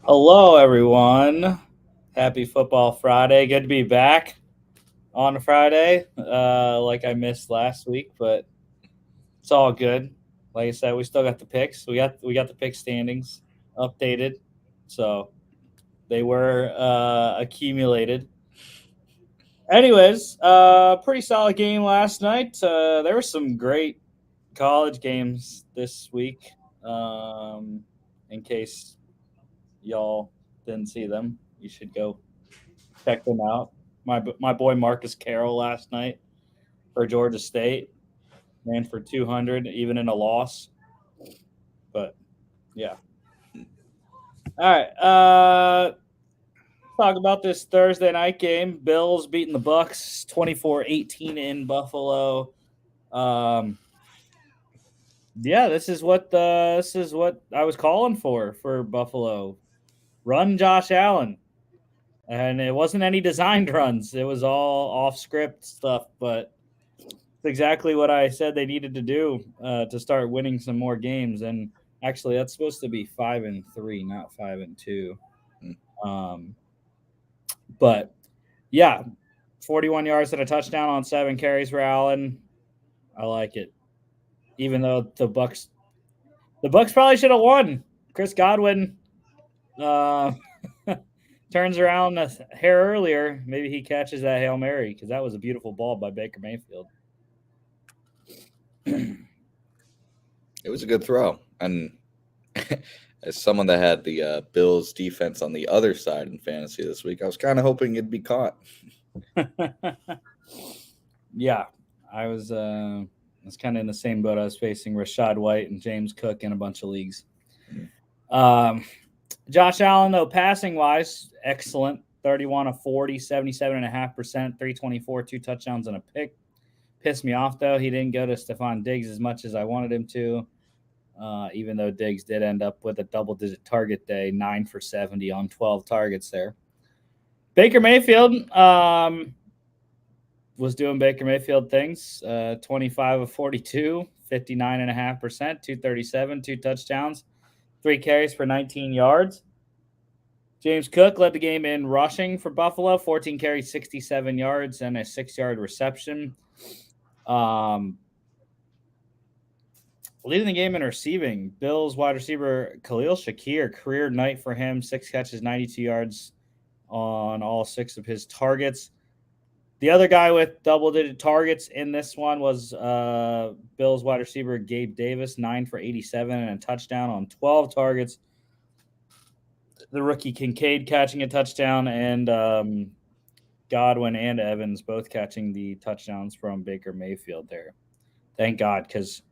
Hello, everyone. Happy Football Friday. Good to be back on a Friday, like I missed last week, but it's all good. Like I said, we still got the picks. We got the pick standings updated, so they were accumulated. Anyways, pretty solid game last night. There were some great college games this week. Um, in case y'all didn't see them, you should go check them out. My boy Marcus Carroll last night for Georgia State ran for 200 even in a loss. But yeah. All right. Talk about this Thursday night game. Bills beating the Bucks 24-18 in Buffalo. Um, yeah, this is what I was calling for Buffalo. Run Josh Allen. And it wasn't any designed runs. It was all off script stuff, but it's exactly what I said they needed to do to start winning some more games. And actually, that's supposed to be 5-3, not 5-2. Um, but yeah, 41 yards and a touchdown on 7 carries for Allen. I like it. Even though the Bucks probably should have won. Chris Godwin uh, turns around a hair earlier. Maybe he catches that Hail Mary because that was a beautiful ball by Baker Mayfield. It was a good throw. And as someone that had the Bills defense on the other side in fantasy this week, I was kind of hoping it'd be caught. Yeah, I was kind of in the same boat. I was facing Rashad White and James Cook in a bunch of leagues. Um, Josh Allen, though, passing wise, excellent. 31 of 40, 77.5%, 324, 2 touchdowns and a pick. Pissed me off, though. He didn't go to Stephon Diggs as much as I wanted him to, even though Diggs did end up with a double digit target day, 9 for 70 on 12 targets there. Baker Mayfield, was doing Baker Mayfield things. 25 of 42, 59.5%, 237, 2 touchdowns, 3 carries for 19 yards. James Cook led the game in rushing for Buffalo, 14 carries, 67 yards, and a 6-yard reception. Leading the game in receiving, Bills wide receiver Khalil Shakir, career night for him, 6 catches, 92 yards on all 6 of his targets. The other guy with double-digit targets in this one was Bills wide receiver Gabe Davis, 9 for 87 and a touchdown on 12 targets. The rookie Kincaid catching a touchdown, and Godwin and Evans both catching the touchdowns from Baker Mayfield there. Thank God, because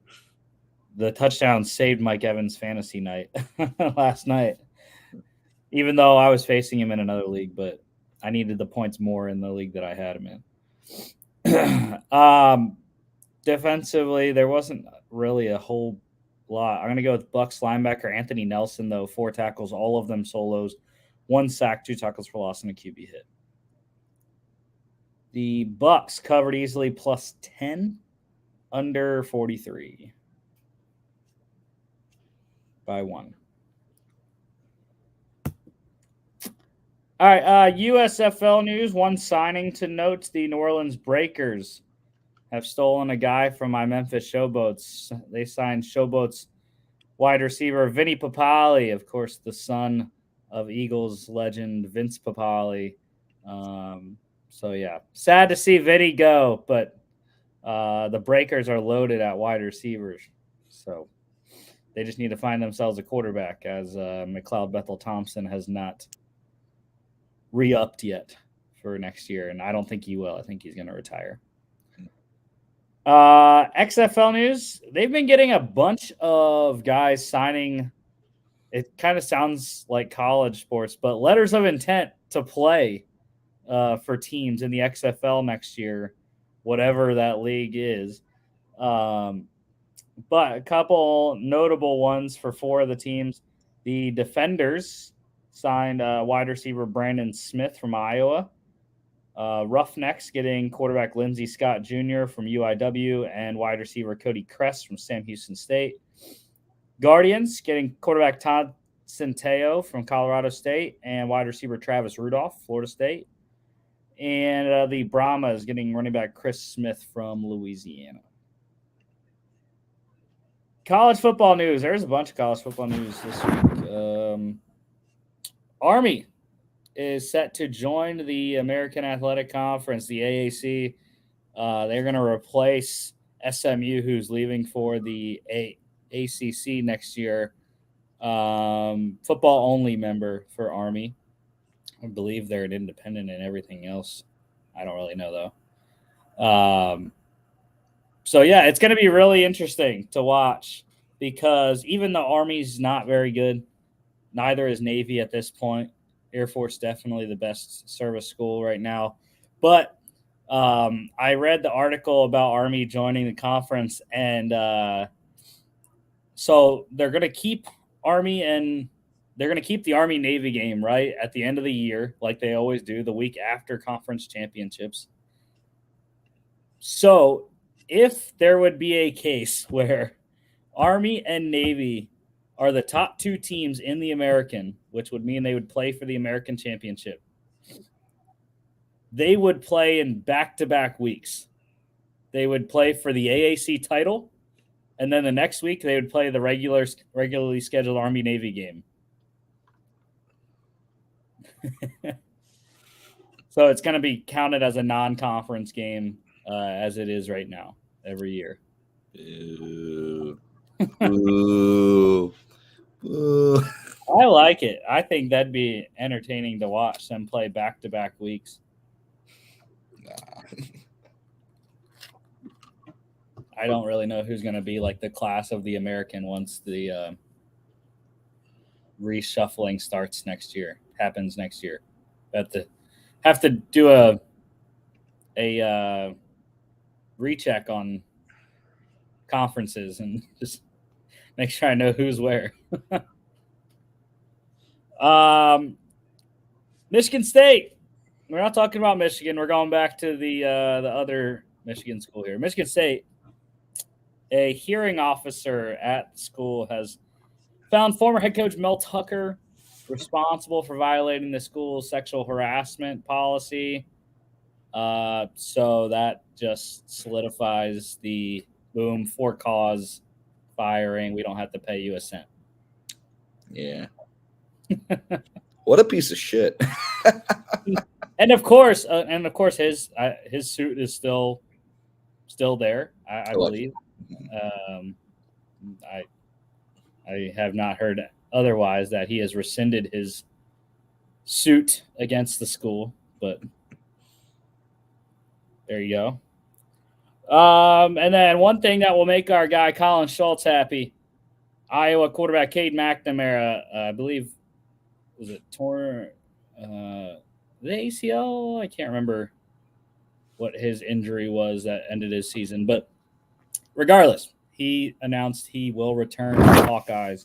the touchdown saved Mike Evans' fantasy night last night, even though I was facing him in another league, but I needed the points more in the league that I had him in. Defensively, there wasn't really a whole lot. I'm going to go with Bucks linebacker Anthony Nelson, though. 4 tackles, all of them solos. 1 sack, 2 tackles for loss, and a QB hit. The Bucks covered easily plus 10, under 43 by 1. All right, USFL news. One signing to note: the New Orleans Breakers have stolen a guy from my Memphis Showboats. They signed Showboats wide receiver Vinny Papali, of course, the son of Eagles legend Vince Papali. So yeah, sad to see Vinny go, but the Breakers are loaded at wide receivers, so they just need to find themselves a quarterback, as McLeod Bethel Thompson has not re-upped yet for next year, and I don't think he will. I think he's going to retire. XFL news. They've been getting a bunch of guys signing. It kind of sounds like college sports, but letters of intent to play for teams in the XFL next year, whatever that league is. But a couple notable ones for 4 of the teams. The Defenders signed wide receiver Brandon Smith from Iowa. Roughnecks getting quarterback Lindsey Scott Jr. from UIW and wide receiver Cody Kress from Sam Houston State. Guardians getting quarterback Todd Centeo from Colorado State and wide receiver Travis Rudolph, Florida State. And the Brahma is getting running back Chris Smith from Louisiana. College football news. There's a bunch of college football news this week. Army is set to join the American Athletic Conference, the AAC. They're going to replace SMU, who's leaving for the ACC next year. Football only member for Army. I believe they're an independent and everything else. I don't really know though. So yeah, it's going to be really interesting to watch because even though Army's not very good, neither is Navy at this point. Air Force definitely the best service school right now. But I read the article about Army joining the conference, and so they're going to keep Army and they're going to keep the Army Navy game right at the end of the year, like they always do, the week after conference championships. So if there would be a case where Army and Navy are the top two teams in the American, which would mean they would play for the American championship, they would play in back-to-back weeks. They would play for the AAC title, and then the next week they would play the regularly scheduled Army-Navy game. So it's going to be counted as a non-conference game as it is right now every year. Ooh. Ooh. Ooh. I like it. I think that'd be entertaining to watch them play back-to-back weeks. Nah. I don't really know who's going to be like the class of the American once the reshuffling happens next year. Have to do a recheck on conferences and just make sure I know who's where. Michigan State. We're not talking about Michigan. We're going back to the other Michigan school here. Michigan State. A hearing officer at the school has found former head coach Mel Tucker responsible for violating the school's sexual harassment policy. So that just solidifies the boom for cause firing. We don't have to pay you a cent. Yeah. What a piece of shit. And of course, his suit is still there. I believe. I have not heard otherwise that he has rescinded his suit against the school, but there you go. And then one thing that will make our guy Colin Schultz happy, Iowa quarterback Cade McNamara, I believe, was it torn the ACL? I can't remember what his injury was that ended his season, but regardless, he announced he will return to the Hawkeyes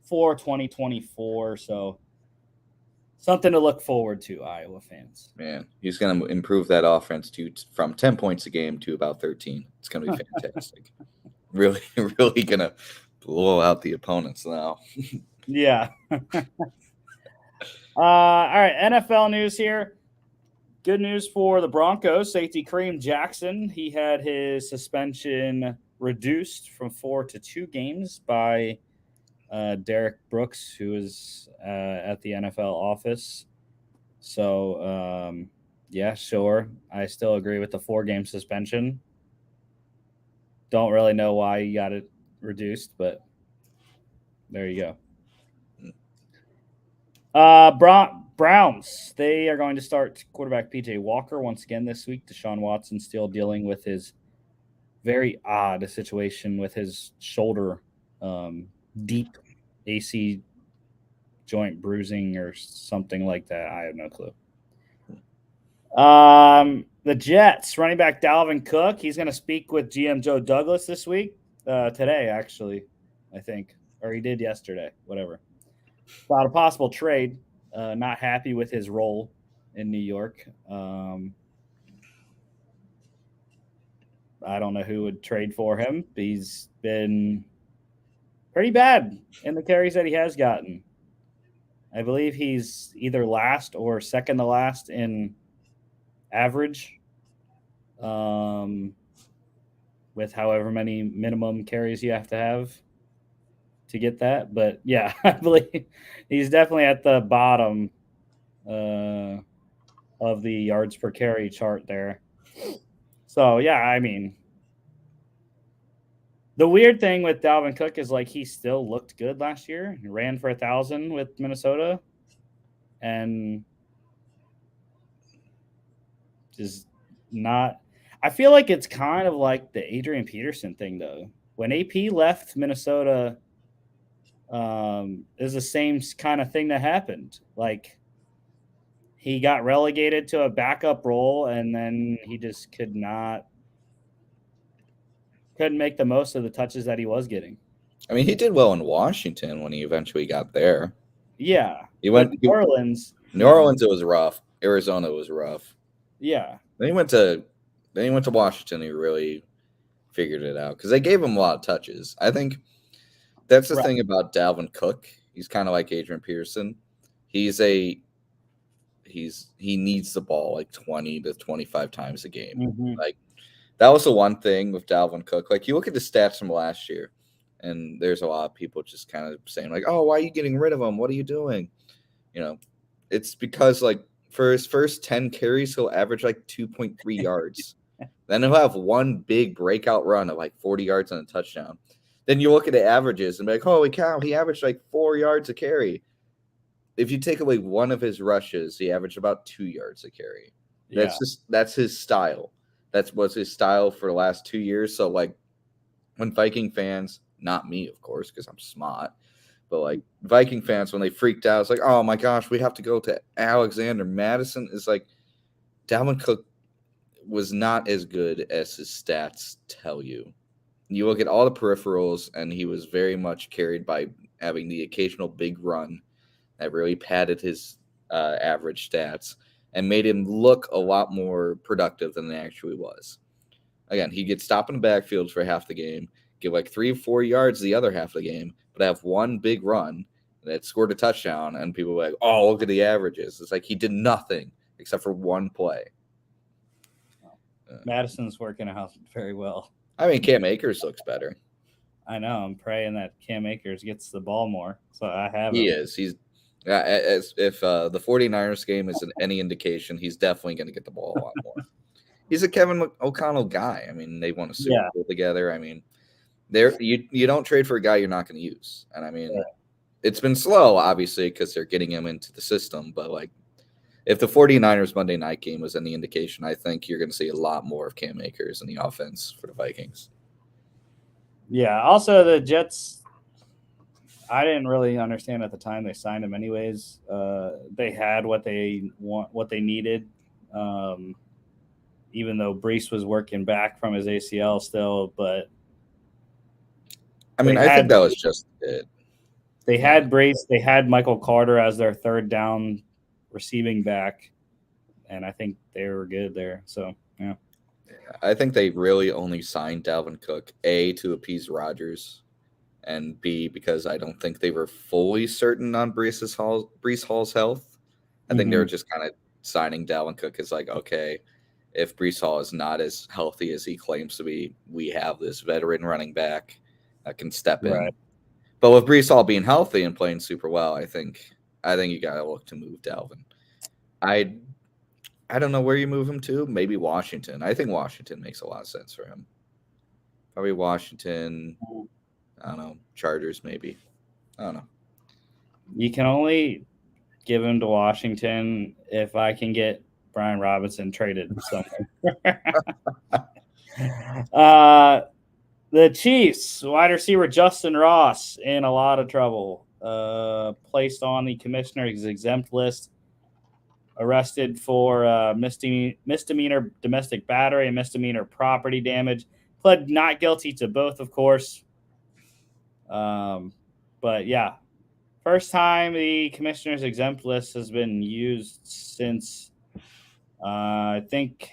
for 2024. So something to look forward to, Iowa fans. Man, he's going to improve that offense from 10 points a game to about 13. It's going to be fantastic. Really going to blow out the opponents now. Yeah. All right, NFL news here. Good news for the Broncos. Safety Kareem Jackson, he had his suspension reduced from 4 to 2 games by Derek Brooks, who is at the NFL office. So, yeah, sure. I still agree with the 4-game suspension. Don't really know why you got it reduced, but there you go. Browns, they are going to start quarterback PJ Walker once again this week. Deshaun Watson still dealing with his very odd situation with his shoulder, deep AC joint bruising or something like that. I have no clue. The Jets running back Dalvin Cook, he's going to speak with GM Joe Douglas this week, today actually, I think, or he did yesterday, whatever. About a possible trade. Not happy with his role in New York. I don't know who would trade for him. He's been pretty bad in the carries that he has gotten. I believe he's either last or second to last in average, with however many minimum carries you have to have to get that. But yeah, I believe he's definitely at the bottom of the yards per carry chart there. So yeah, I mean, the weird thing with Dalvin Cook is like he still looked good last year. He ran for 1,000 with Minnesota, and just not. I feel like it's kind of like the Adrian Peterson thing though. When AP left Minnesota, is the same kind of thing that happened. Like he got relegated to a backup role, and then he just couldn't make the most of the touches that he was getting. I mean, he did well in Washington when he eventually got there. Yeah, He but went New Orleans, New Orleans. It was rough. Arizona was rough. Yeah. Then he went to Washington. He really figured it out because they gave him a lot of touches. I think that's the Right. thing about Dalvin Cook. He's kind of like Adrian Peterson. He needs the ball like 20 to 25 times a game. Mm-hmm. Like that was the one thing with Dalvin Cook. Like you look at the stats from last year, and there's a lot of people just kind of saying like, "Oh, why are you getting rid of him? What are you doing?" You know, it's because like for his first 10 carries, he'll average like 2.3 yards. Then he'll have one big breakout run of like 40 yards and a touchdown. Then you look at the averages and be like, holy cow, he averaged like 4 yards a carry. If you take away one of his rushes, he averaged about 2 yards a carry. Yeah. That's his style. That was his style for the last 2 years. So like when Viking fans, not me, of course, because I'm smart, but like Viking fans, when they freaked out, it's like, oh my gosh, we have to go to Alexander Madison. It's like Dalvin Cook was not as good as his stats tell you. You look at all the peripherals, and he was very much carried by having the occasional big run that really padded his average stats and made him look a lot more productive than it actually was. Again, he gets stopped in the backfield for half the game, give like 3 or 4 yards the other half of the game, but have one big run that scored a touchdown, and people were like, "Oh, look at the averages." It's like he did nothing except for one play. Madison's working out very well. I mean, Cam Akers looks better. I know. I'm praying that Cam Akers gets the ball more. So I have He him. is. He's as if the 49ers game is any indication, he's definitely going to get the ball a lot more. He's a Kevin O'Connell guy. I mean, they won a Super Bowl together. I mean, you don't trade for a guy you're not going to use. And I mean, it's been slow, obviously, because they're getting him into the system. But like, if the 49ers Monday night game was any indication, I think you're going to see a lot more of Cam Akers in the offense for the Vikings. Yeah. Also, the Jets, I didn't really understand at the time they signed him. Anyways, they had what they needed. Even though Brees was working back from his ACL still, but I mean, I think that was just it. They had Brees. They had Michael Carter as their third down receiving back, and I think they were good there. So yeah. I think they really only signed Dalvin Cook, A, to appease Rodgers, and B, because I don't think they were fully certain on Brees Hall's health. I think they were just kind of signing Dalvin Cook as like, okay, if Brees Hall is not as healthy as he claims to be, we have this veteran running back that can step in. But with Brees Hall being healthy and playing super well, I think you got to look to move Dalvin. I don't know where you move him to. Maybe Washington. I think Washington makes a lot of sense for him. Probably Washington. I don't know. Chargers, maybe. I don't know. You can only give him to Washington if I can get Brian Robinson traded somewhere. The Chiefs wide receiver Justin Ross in a lot of trouble. Placed on the commissioner's exempt list. Arrested for misdemeanor domestic battery and misdemeanor property damage. Pled not guilty to both, of course. But yeah, first time the commissioner's exempt list has been used since I think,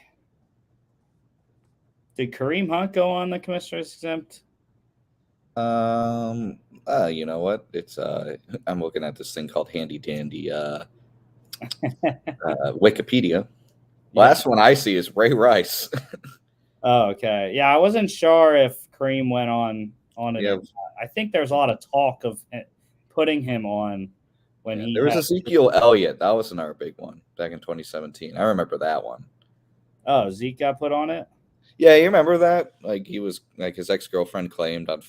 did Kareem Hunt go on the commissioner's exempt? You know what? It's I'm looking at this thing called Handy Dandy Wikipedia. Last one I see is Ray Rice. Oh, okay. Yeah, I wasn't sure if Kareem went on it. Yeah, I think there's a lot of talk of putting him on when he there was had. Ezekiel Elliott. That was another big one back in 2017. I remember that one. Oh, Zeke got put on it. Yeah, you remember that? Like he was like his ex girlfriend claimed to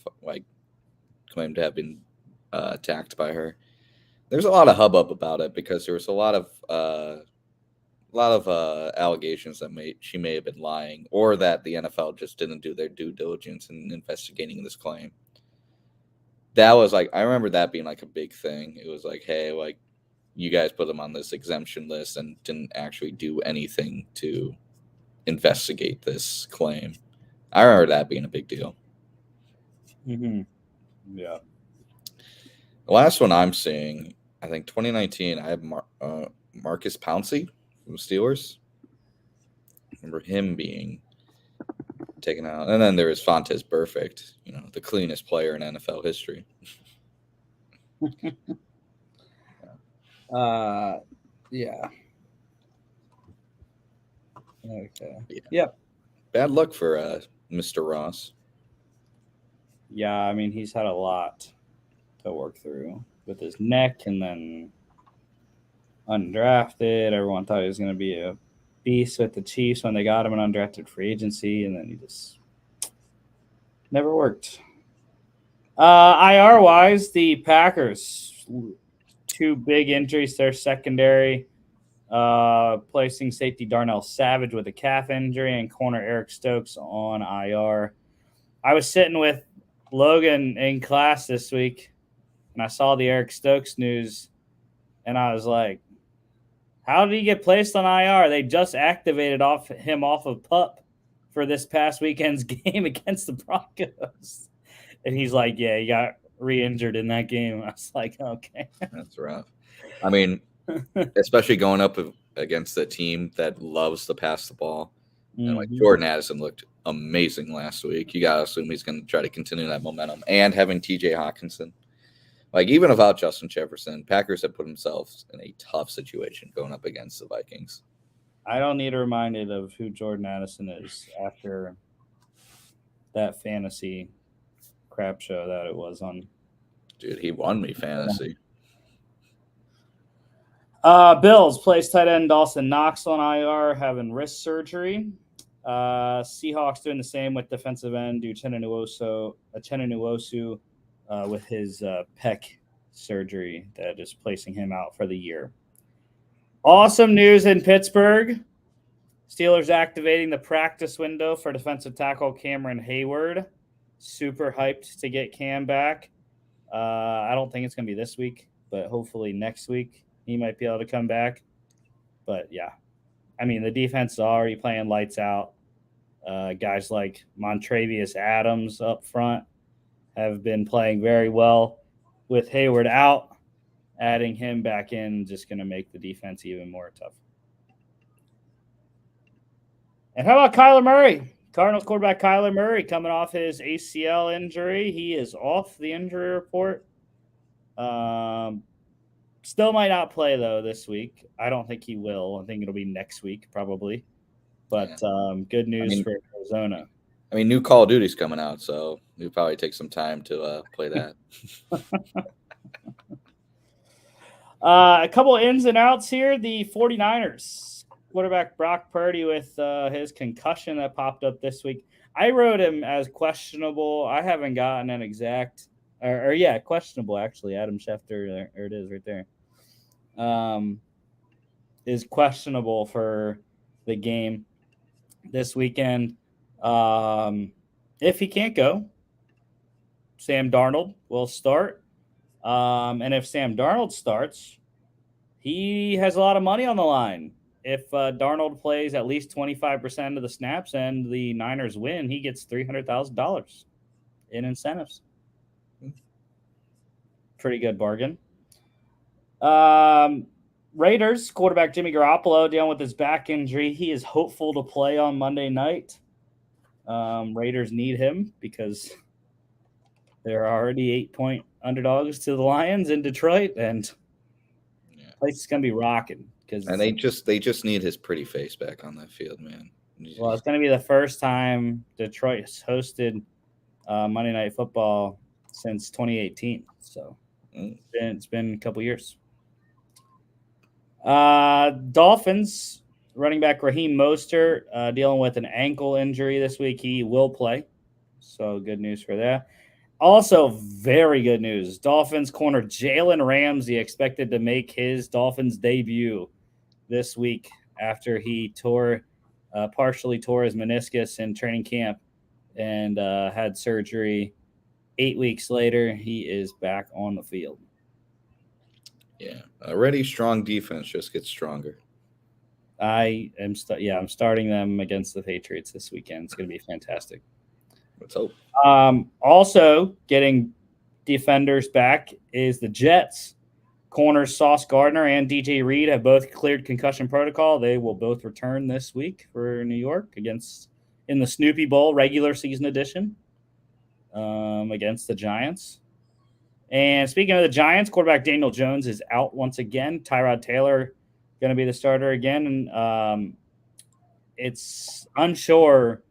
have been attacked by her. There's a lot of hubbub about it because there was a lot of allegations that she may have been lying, or that the NFL just didn't do their due diligence in investigating this claim. That was like, I remember that being like a big thing. It was like, hey, like you guys put them on this exemption list and didn't actually do anything to investigate this claim. I remember that being a big deal. Mm-hmm. Yeah. The last one I'm seeing, I think 2019, I have Marcus Pouncey from the Steelers. I remember him being taken out. And then there was Fontes Perfect, the cleanest player in NFL history. Yeah. Okay. Yeah. Yep. Bad luck for Mr. Ross. Yeah, I mean he's had a lot to work through with his neck, and then undrafted. Everyone thought he was going to be a beast with the Chiefs when they got him an undrafted free agency, and then he just never worked. IR wise, the Packers, 2 big injuries to their secondary, placing safety Darnell Savage with a calf injury and corner Eric Stokes on IR. I was sitting with Logan in class this week, and I saw the Eric Stokes news, and I was like, how did he get placed on IR? They just activated him off of PUP for this past weekend's game against the Broncos. And he's like, yeah, he got re-injured in that game. I was like, okay. That's rough. I mean, especially going up against a team that loves to pass the ball. Mm-hmm. And like Jordan Addison looked amazing last week. You got to assume he's going to try to continue that momentum. And having TJ Hawkinson. Like, even without Justin Jefferson, Packers have put themselves in a tough situation going up against the Vikings. I don't need reminded of who Jordan Addison is after that fantasy crap show that it was on. Dude, he won me fantasy. Bills plays tight end Dawson Knox on IR, having wrist surgery. Seahawks doing the same with defensive end Uchenna Nwosu with his pec surgery that is placing him out for the year. Awesome news in Pittsburgh. Steelers activating the practice window for defensive tackle Cameron Hayward. Super hyped to get Cam back. I don't think it's going to be this week, but hopefully next week he might be able to come back. But, yeah, I mean, the defense is already playing lights out. Guys like Montravius Adams up front have been playing very well. With Hayward out, adding him back in just going to make the defense even more tough. And how about Kyler Murray? Cardinals quarterback Kyler Murray coming off his ACL injury. He is off the injury report. Still might not play, though, this week. I don't think he will. I think it'll be next week probably. But good news for Arizona. I mean, new Call of Duty's coming out, so we'll probably take some time to play that. A couple of ins and outs here. The 49ers quarterback Brock Purdy with his concussion that popped up this week. I wrote him as questionable. I haven't gotten an exact questionable actually. Adam Schefter, there it is right there. Is questionable for the game this weekend. If he can't go, Sam Darnold will start. And if Sam Darnold starts, he has a lot of money on the line. If Darnold plays at least 25% of the snaps and the Niners win, he gets $300,000 in incentives. Pretty good bargain. Raiders quarterback Jimmy Garoppolo dealing with his back injury. He is hopeful to play on Monday night. Raiders need him because They're already 8-point underdogs to the Lions in Detroit, and Yeah. place is gonna be rocking because And they just need his pretty face back on that field, man. well, it's gonna be the first time Detroit's hosted Monday Night Football since 2018. So it's been a couple years. Dolphins running back Raheem Mostert dealing with an ankle injury this week. He will play, so good news for that. Also, very good news. Dolphins corner Jalen Ramsey expected to make his Dolphins debut this week after he partially tore his meniscus in training camp and had surgery. 8 weeks later, he is back on the field. Yeah, already strong defense just gets stronger. I'm starting them against the Patriots this weekend. It's going to be fantastic. Let's hope. Also, getting defenders back is the Jets. Corners Sauce Gardner and DJ Reed have both cleared concussion protocol. They will both return this week for New York in the Snoopy Bowl regular season edition against the Giants. And speaking of the Giants, quarterback Daniel Jones is out once again. Tyrod Taylor going to be the starter again, and it's unsure.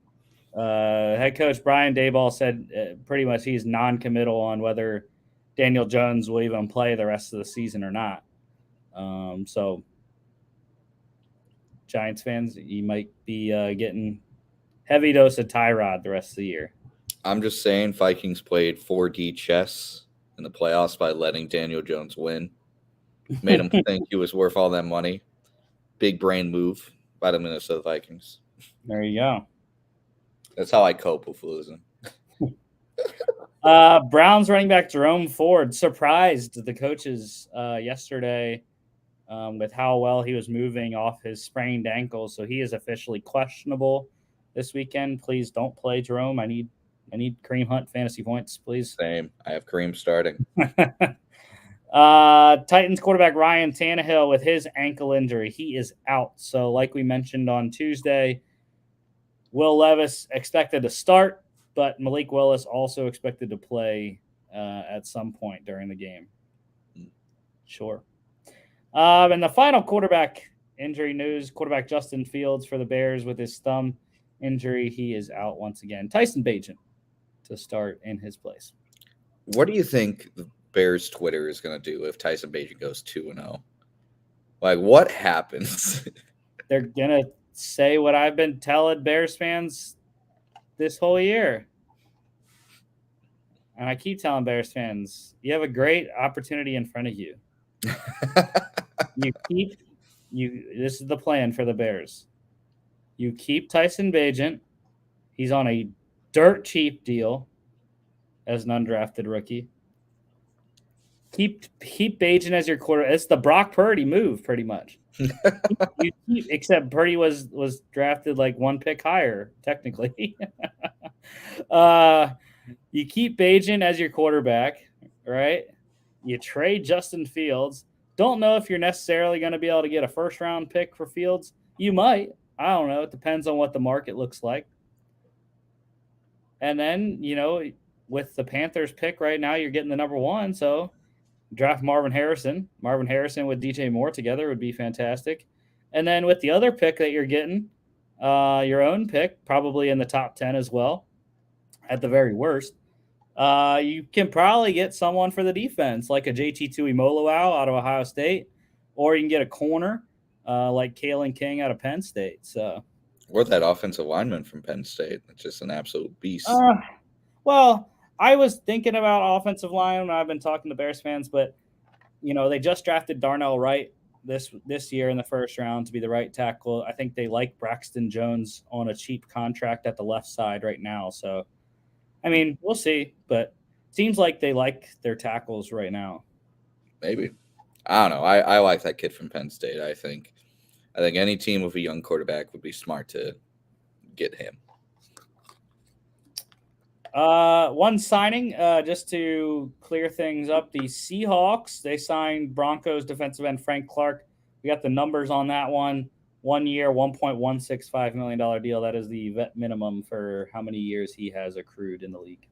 Head coach Brian Daboll said pretty much he's non-committal on whether Daniel Jones will even play the rest of the season or not. So, Giants fans, you might be getting heavy dose of Tyrod the rest of the year. I'm just saying, Vikings played 4D chess in the playoffs by letting Daniel Jones win. Made him think he was worth all that money. Big brain move by the Minnesota Vikings. There you go. That's how I cope with losing. Browns running back Jerome Ford surprised the coaches yesterday with how well he was moving off his sprained ankle. So he is officially questionable this weekend. Please don't play Jerome. I need Kareem Hunt fantasy points, please. Same. I have Kareem starting. Titans quarterback Ryan Tannehill with his ankle injury. He is out. So like we mentioned on Tuesday, Will Levis expected to start, but Malik Willis also expected to play at some point during the game. Sure. And the final quarterback injury news, quarterback Justin Fields for the Bears with his thumb injury. He is out once again. Tyson Bagent to start in his place. What do you think the Bears Twitter is going to do if Tyson Bagent goes 2-0? Like, what happens? They're going to say what I've been telling Bears fans this whole year. And I keep telling Bears fans, you have a great opportunity in front of you. This is the plan for the Bears. You keep Tyson Bagent. He's on a dirt cheap deal as an undrafted rookie. Keep Bagent as your quarter. It's the Brock Purdy move, pretty much. Except Purdy was drafted like one pick higher, technically. You keep Bagent as your quarterback, right? You trade Justin Fields. Don't know if you're necessarily going to be able to get a first-round pick for Fields. You might. I don't know. It depends on what the market looks like. And then, with the Panthers pick right now, you're getting the number 1, so draft Marvin Harrison. Marvin Harrison with DJ Moore together would be fantastic. And then with the other pick that you're getting, your own pick, probably in the top 10 as well, at the very worst, you can probably get someone for the defense, like a JT Tuimoloau out of Ohio State, or you can get a corner like Kalen King out of Penn State. So, or that offensive lineman from Penn State. It's just an absolute beast. Well, I was thinking about offensive line when I've been talking to Bears fans, but they just drafted Darnell Wright this year in the first round to be the right tackle. I think they like Braxton Jones on a cheap contract at the left side right now. So, I mean, we'll see, but it seems like they like their tackles right now. Maybe. I don't know. I like that kid from Penn State. I think any team with a young quarterback would be smart to get him. One signing, just to clear things up, the Seahawks, they signed Broncos defensive end Frank Clark. We got the numbers on that one. 1 year, $1.165 million deal. That is the vet minimum for how many years he has accrued in the league.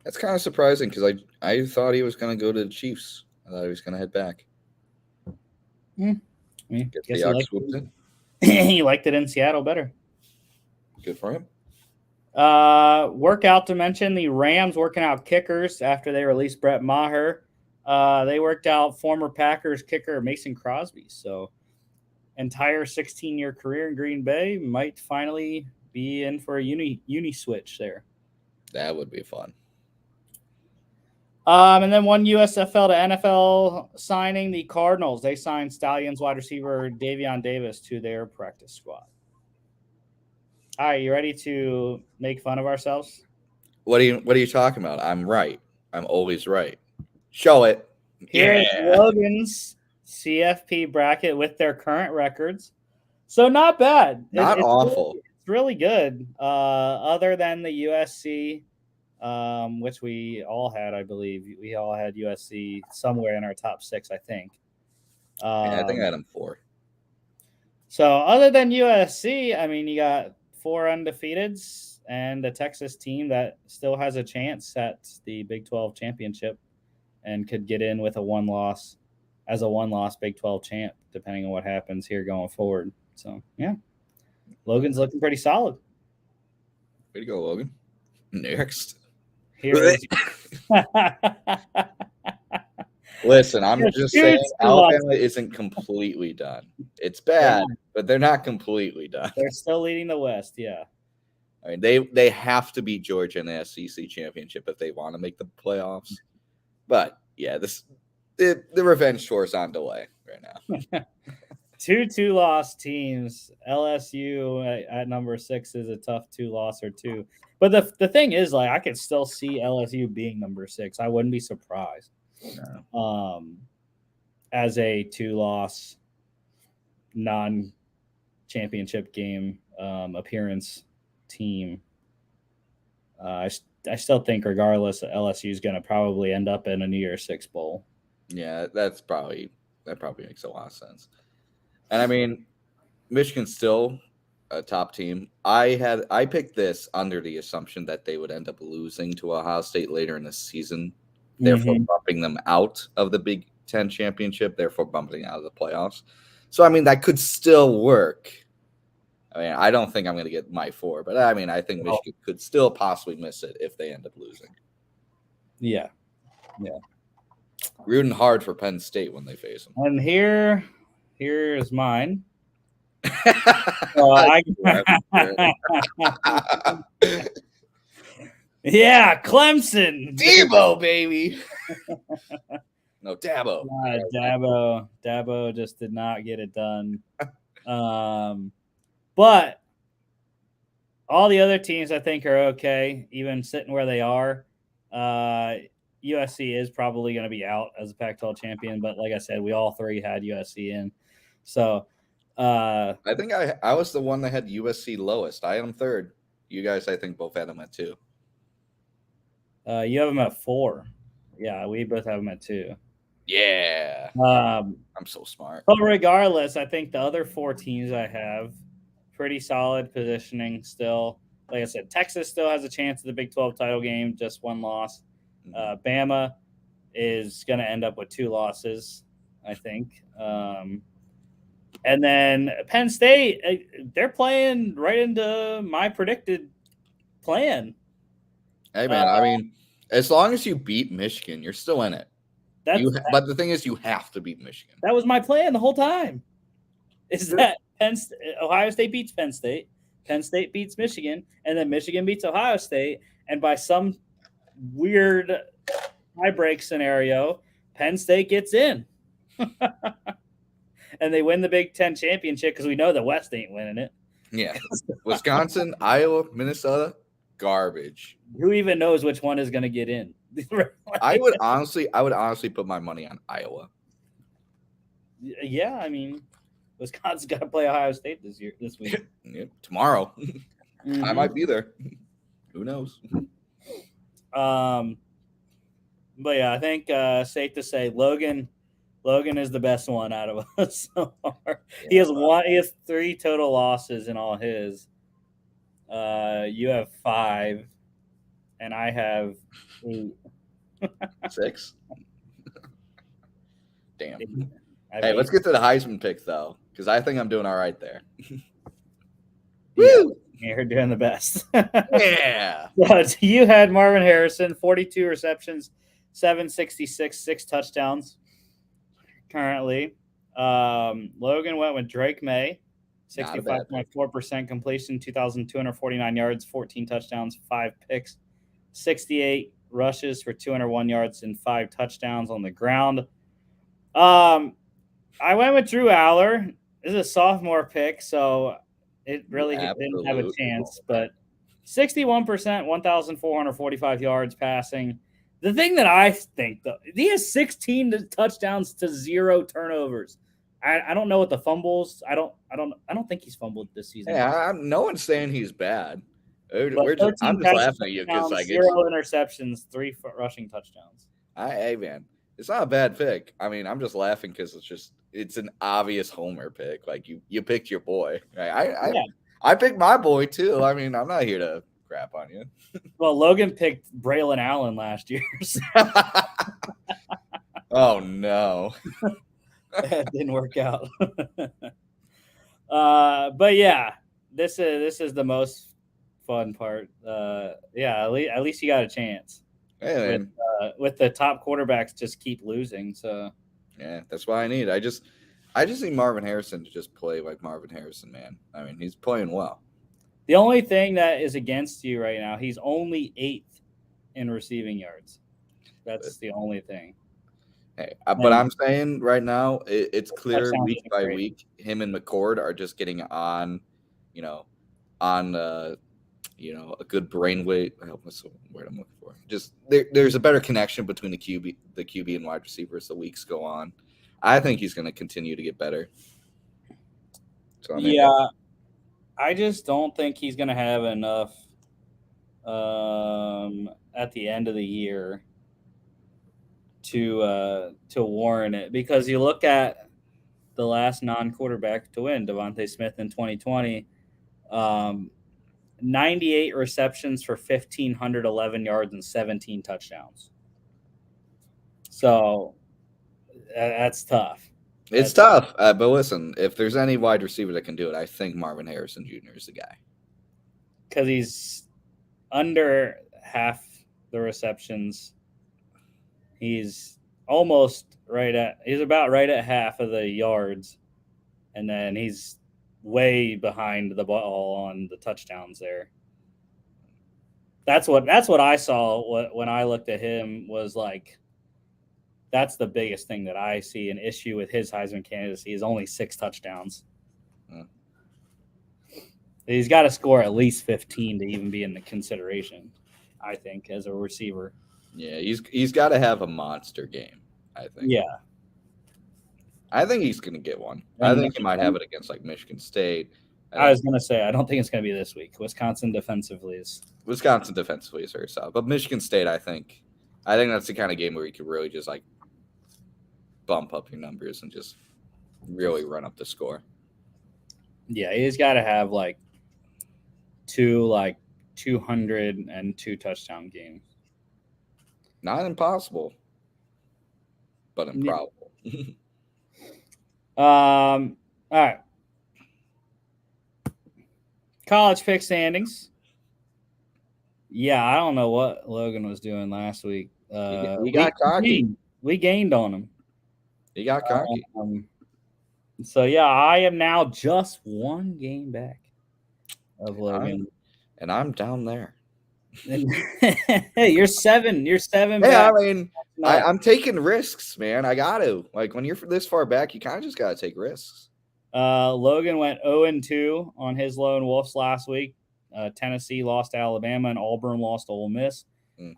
That's kind of surprising because I thought he was going to go to the Chiefs. I thought he was going to head back. I mean, Guess guess the Ox swooped in. he liked it in Seattle better. Good for him. Workout to mention, the Rams working out kickers after they released Brett Maher. They worked out former Packers kicker Mason Crosby. So entire 16-year career in Green Bay might finally be in for a uni switch there. That would be fun. And then one USFL to NFL signing, the Cardinals. They signed Stallions wide receiver Davion Davis to their practice squad. All right, you ready to make fun of ourselves? What are you talking about? I'm right. I'm always right. Show it. Here's Yeah. Logan's CFP bracket with their current records. So not bad. Not awful. It's really good. Other than the USC, which we all had, I believe. We all had USC somewhere in our top 6, I think. Yeah, I think I had him 4. So other than USC, I mean, you got 4 undefeateds and a Texas team that still has a chance at the Big 12 championship and could get in with a 1-loss as a 1-loss Big 12 champ, depending on what happens here going forward. So, yeah, Logan's looking pretty solid. Way to go, Logan. Next. Here's Listen, I'm just saying Alabama isn't completely done. It's bad, but they're not completely done. They're still leading the West, yeah. I mean, they have to beat Georgia in the SEC championship if they want to make the playoffs. But yeah, the revenge tour is on delay right now. 2 2-loss teams. LSU at number 6 is a tough 2-loss or 2. But the thing is, like, I could still see LSU being number 6. I wouldn't be surprised. No. As a 2-loss non-championship game appearance team. I still think, regardless, LSU is going to probably end up in a New Year's 6 bowl. Yeah, that probably makes a lot of sense. And I mean, Michigan's still a top team. I picked this under the assumption that they would end up losing to Ohio State later in the season, therefore bumping them out of the Big Ten championship, therefore bumping out of the playoffs. So I mean, that could still work. I mean, I don't think I'm going to get my 4, but I mean, I think Michigan could still possibly miss it if they end up losing. Yeah. Rooting hard for Penn State when they face them. And here is mine. Yeah, Clemson. Debo, baby. No, Dabo. Dabo just did not get it done. But all the other teams I think are okay, even sitting where they are. USC is probably going to be out as a Pac-12 champion, but like I said, we all 3 had USC in. So I think I was the one that had USC lowest. I had them 3rd. You guys, I think, both had them at 2. You have them at 4. Yeah, we both have them at 2. Yeah. I'm so smart. But regardless, I think the other 4 teams I have pretty solid positioning still. Like I said, Texas still has a chance at the Big 12 title game, just 1 loss. Bama is going to end up with 2 losses, I think. And then Penn State, they're playing right into my predicted plan. Hey, man, I mean, as long as you beat Michigan, you're still in it. But the thing is, you have to beat Michigan. That was my plan the whole time. That Ohio State beats Penn State, Penn State beats Michigan, and then Michigan beats Ohio State. And by some weird tie-break scenario, Penn State gets in. And they win the Big Ten championship because we know the West ain't winning it. Yeah. Wisconsin, Iowa, Minnesota, garbage. Who even knows which one is going to get in? I would honestly put my money on Iowa. Yeah, I mean, Wisconsin's got to play Ohio State this week. Yeah, tomorrow. I might be there. Who knows? But yeah, I think safe to say Logan is the best one out of us so far. Yeah. He has 3 total losses in all his. You have 5, and I have 8. 6. Damn. Hey, let's get to the Heisman pick though, because I think I'm doing all right there. Yeah, you're doing the best. Yeah. But you had Marvin Harrison, 42 receptions, 766, 6 touchdowns currently. Logan went with Drake May, 65.4% completion, 2,249 yards, 14 touchdowns, 5 picks, 68 rushes for 201 yards and 5 touchdowns on the ground. I went with Drew Aller. This is a sophomore pick, so it really didn't have a chance. But 61%, 1,445 yards passing. The thing that I think, though, he has 16 touchdowns to 0 turnovers. I don't know what the fumbles. I don't think he's fumbled this season. Yeah, no one's saying he's bad. I'm just laughing at you because like 0 interceptions, 3 rushing touchdowns. Hey man, it's not a bad pick. I mean, I'm just laughing because it's an obvious homer pick. Like you picked your boy. I picked my boy too. I mean, I'm not here to crap on you. Well, Logan picked Braylon Allen last year. So. Oh no, that didn't work out. But yeah, this is the most fun part. Yeah, at least you got a chance. Hey, with the top quarterbacks just keep losing. So yeah, that's why I need. I just need Marvin Harrison to just play like Marvin Harrison, man. I mean, he's playing well. The only thing that is against you right now, he's only 8th in receiving yards. That's the only thing. Hey, but I'm saying right now, it's clear week by week, him and McCord are just getting on, a good brainwave. What's the word I'm looking for? Just there's a better connection between the QB and wide receiver as the weeks go on. I think he's going to continue to get better. So, I just don't think he's going to have enough at the end of the year to warrant it, because you look at the last non-quarterback to win, Devontae Smith in 2020. 98 receptions for 1,511 yards and 17 touchdowns. So that's tough. It's tough. But listen, if there's any wide receiver that can do it, I think Marvin Harrison Jr. is the guy. Because he's under half the receptions. He's about right at half of the yards. And then he's way behind the ball on the touchdowns there. That's what I saw when I looked at him, was like, that's the biggest thing that I see an issue with his Heisman candidacy is only 6 touchdowns. He's got to score at least 15 to even be in the consideration, I think, as a receiver. Yeah, he's got to have a monster game, I think. Yeah. I think he's going to get one. I think he might have it against like Michigan State. I was going to say, I don't think it's going to be this week. Wisconsin defensively is very solid. But Michigan State, I think that's the kind of game where you could really just like bump up your numbers and just really run up the score. Yeah, he's got to have like 202 touchdown games. Not impossible, but improbable. All right. College pick standings. Yeah, I don't know what Logan was doing last week. He got cocky. We gained on him. He got cocky. So yeah, I am now just 1 game back of Logan, and I'm down there. Hey, you're 7. You're 7. Yeah, I mean, I'm taking risks, man. I got to. Like, when you're this far back, you kind of just got to take risks. Logan went 0-2 on his Lone Wolves last week. Tennessee lost to Alabama, and Auburn lost to Ole Miss.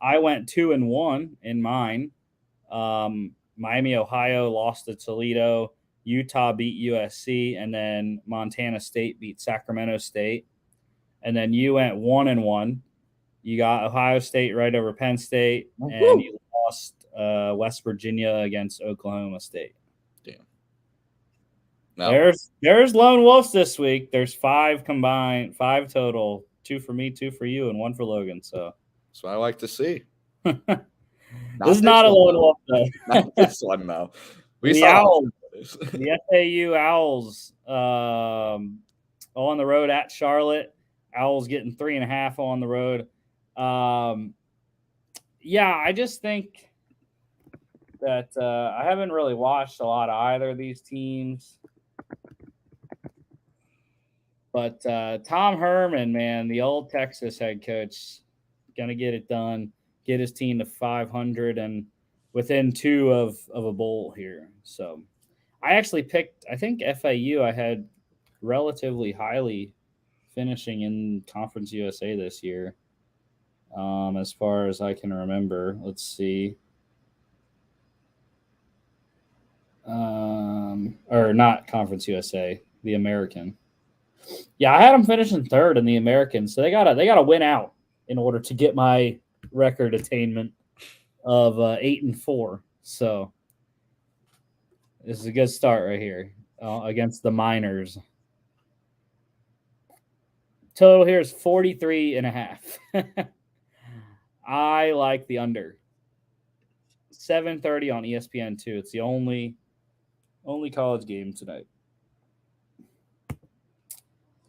I went 2-1 in mine. Miami, Ohio lost to Toledo. Utah beat USC, and then Montana State beat Sacramento State. And then you went 1-1. You got Ohio State right over Penn State, and you lost West Virginia against Oklahoma State. Damn. No. There's Lone Wolves this week. There's 5 combined, 5 total. 2 for me, 2 for you, and 1 for Logan. So That's what I like to see. This is not a lone wolf, though. Not this one, though. We The saw Owls, the FAU Owls, on the road at Charlotte. Owls getting 3.5 on the road. Yeah, I just think that I haven't really watched a lot of either of these teams. But Tom Herman, man, the old Texas head coach, going to get it done, get his team to 500 and within 2 of a bowl here. So I actually picked, I think FAU I had relatively highly finishing in Conference USA this year, as far as I can remember. Let's see. Or not Conference USA, the American. Yeah, I had them finishing 3rd in the American, so they gotta win out in order to get my record attainment of 8-4. So this is a good start right here against the Miners. Total here is 43.5. I like the under. 7:30 on ESPN2. It's the only college game tonight.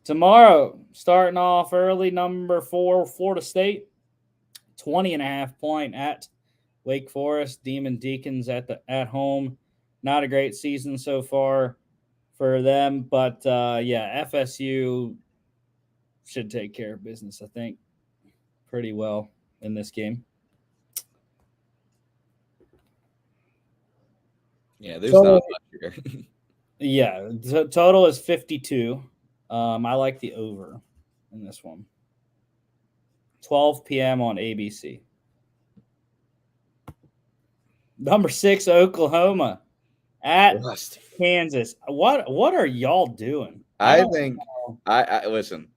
Tomorrow, starting off early, number 4, Florida State, 20.5 point at Wake Forest. Demon Deacons at home. Not a great season so far for them, but yeah, FSU should take care of business, I think, pretty well in this game. Yeah, there's not much here. Yeah, total is 52. I like the over in this one. 12 p.m. on ABC. Number 6, Oklahoma at Kansas. What are y'all doing? I listen.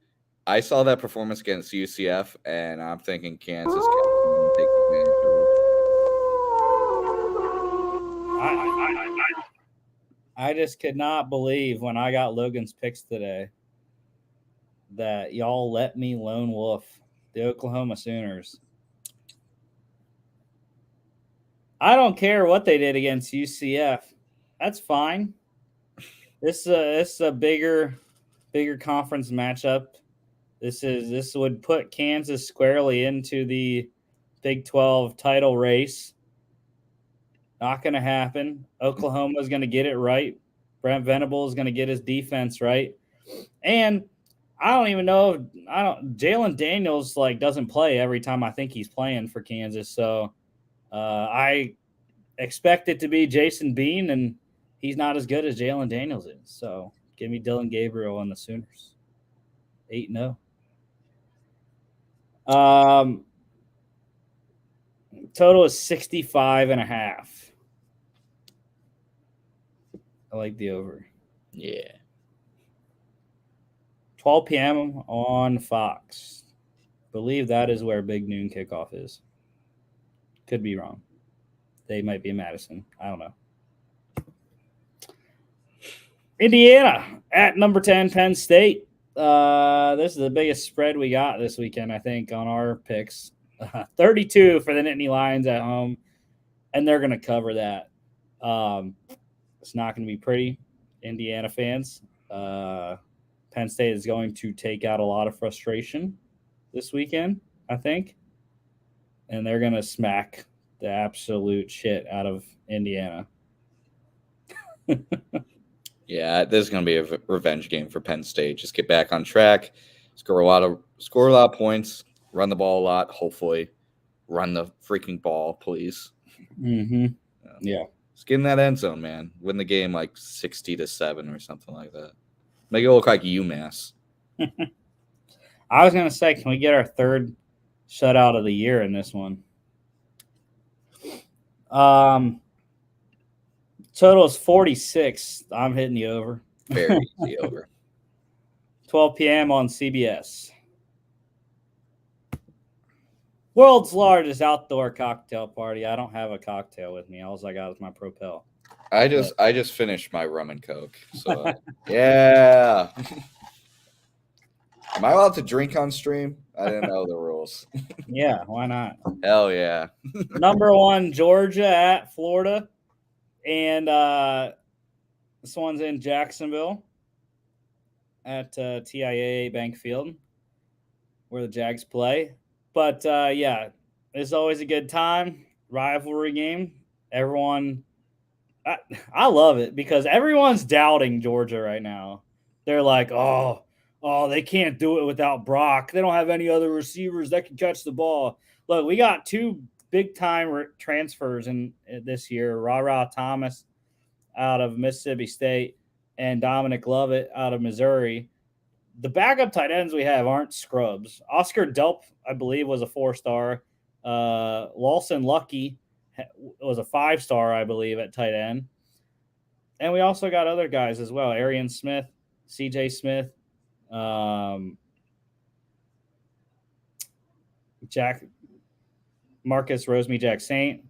I saw that performance against UCF, and I'm thinking Kansas can take advantage of it. I just could not believe when I got Logan's picks today that y'all let me lone wolf the Oklahoma Sooners. I don't care what they did against UCF. That's fine. This is a bigger conference matchup. This would put Kansas squarely into the Big 12 title race. Not going to happen. Oklahoma is going to get it right. Brent Venable is going to get his defense right. And I don't even know Jalen Daniels doesn't play every time I think he's playing for Kansas. So I expect it to be Jason Bean, and he's not as good as Jalen Daniels is. So give me Dylan Gabriel and the Sooners. 8-0. Total is 65.5. I like the over. Yeah. 12 p.m. on Fox. Believe that is where Big Noon kickoff is. Could be wrong. They might be in Madison. I don't know. Indiana at number 10, Penn State. This is the biggest spread we got this weekend, I think, on our picks. 32 for the Nittany Lions at home, and they're going to cover that. It's not going to be pretty, Indiana fans. Penn State is going to take out a lot of frustration this weekend, I think, and they're going to smack the absolute shit out of Indiana. Yeah, this is going to be a revenge game for Penn State. Just get back on track, score a lot of points, run the ball a lot. Hopefully, run the freaking ball, please. Mm-hmm. Yeah, just get in that end zone, man. Win the game 60-7 or something like that. Make it look like UMass. I was going to say, can we get our 3rd shutout of the year in this one? Total is 46. I'm hitting the over. Very easy over. 12 p.m. on CBS. World's largest outdoor cocktail party. I don't have a cocktail with me. All I got is my Propel. I just finished my rum and coke. So yeah. Am I allowed to drink on stream? I didn't know the rules. Yeah, why not? Hell yeah. Number 1, Georgia at Florida. And this one's in Jacksonville at TIAA Bank Field where the Jags play. But yeah, it's always a good time. Rivalry game. Everyone, I love it because everyone's doubting Georgia right now. They're like, oh, they can't do it without Brock. They don't have any other receivers that can catch the ball. Look, we got 2 big time transfers in this year. Ra Thomas out of Mississippi State and Dominic Lovett out of Missouri. The backup tight ends we have aren't scrubs. Oscar Delp, I believe, was a 4-star. Lawson Lucky was a 5-star, I believe, at tight end. And we also got other guys as well. Arian Smith, CJ Smith, Marcus Rosemy Jack Saint,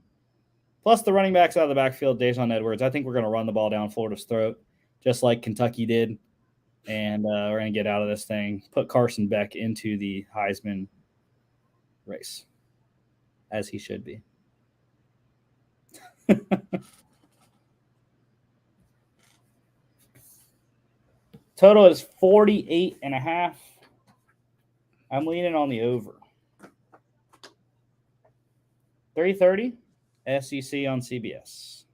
plus the running backs out of the backfield, Dejon Edwards. I think we're going to run the ball down Florida's throat, just like Kentucky did. And we're going to get out of this thing, put Carson Beck into the Heisman race, as he should be. Total is 48.5. I'm leaning on the over. 3:30, SEC on CBS.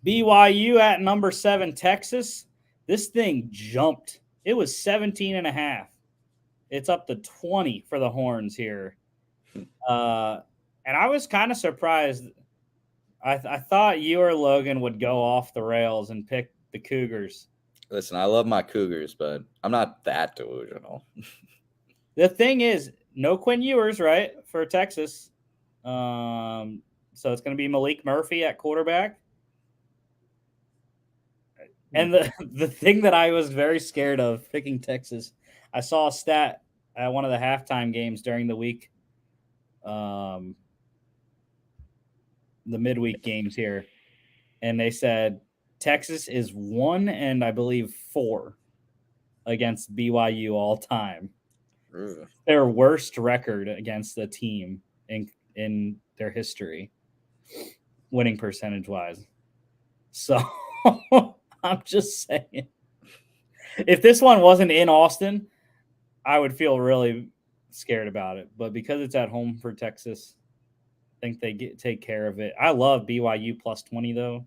BYU at number 7, Texas. This thing jumped. It was 17.5. It's up to 20 for the Horns here. And I was kind of surprised. I thought you or Logan would go off the rails and pick the Cougars. Listen, I love my Cougars, but I'm not that delusional. The thing is, no Quinn Ewers, right, for Texas. So it's going to be Malik Murphy at quarterback. And the thing that I was very scared of picking Texas, I saw a stat at one of the halftime games during the week, the midweek games here, and they said Texas is 1 and I believe 4 against BYU all time. Ugh. Their worst record against the team in their history, winning percentage wise. So I'm just saying, if this one wasn't in Austin, I would feel really scared about it. But because it's at home for Texas, I think they take care of it. I love BYU plus 20, though.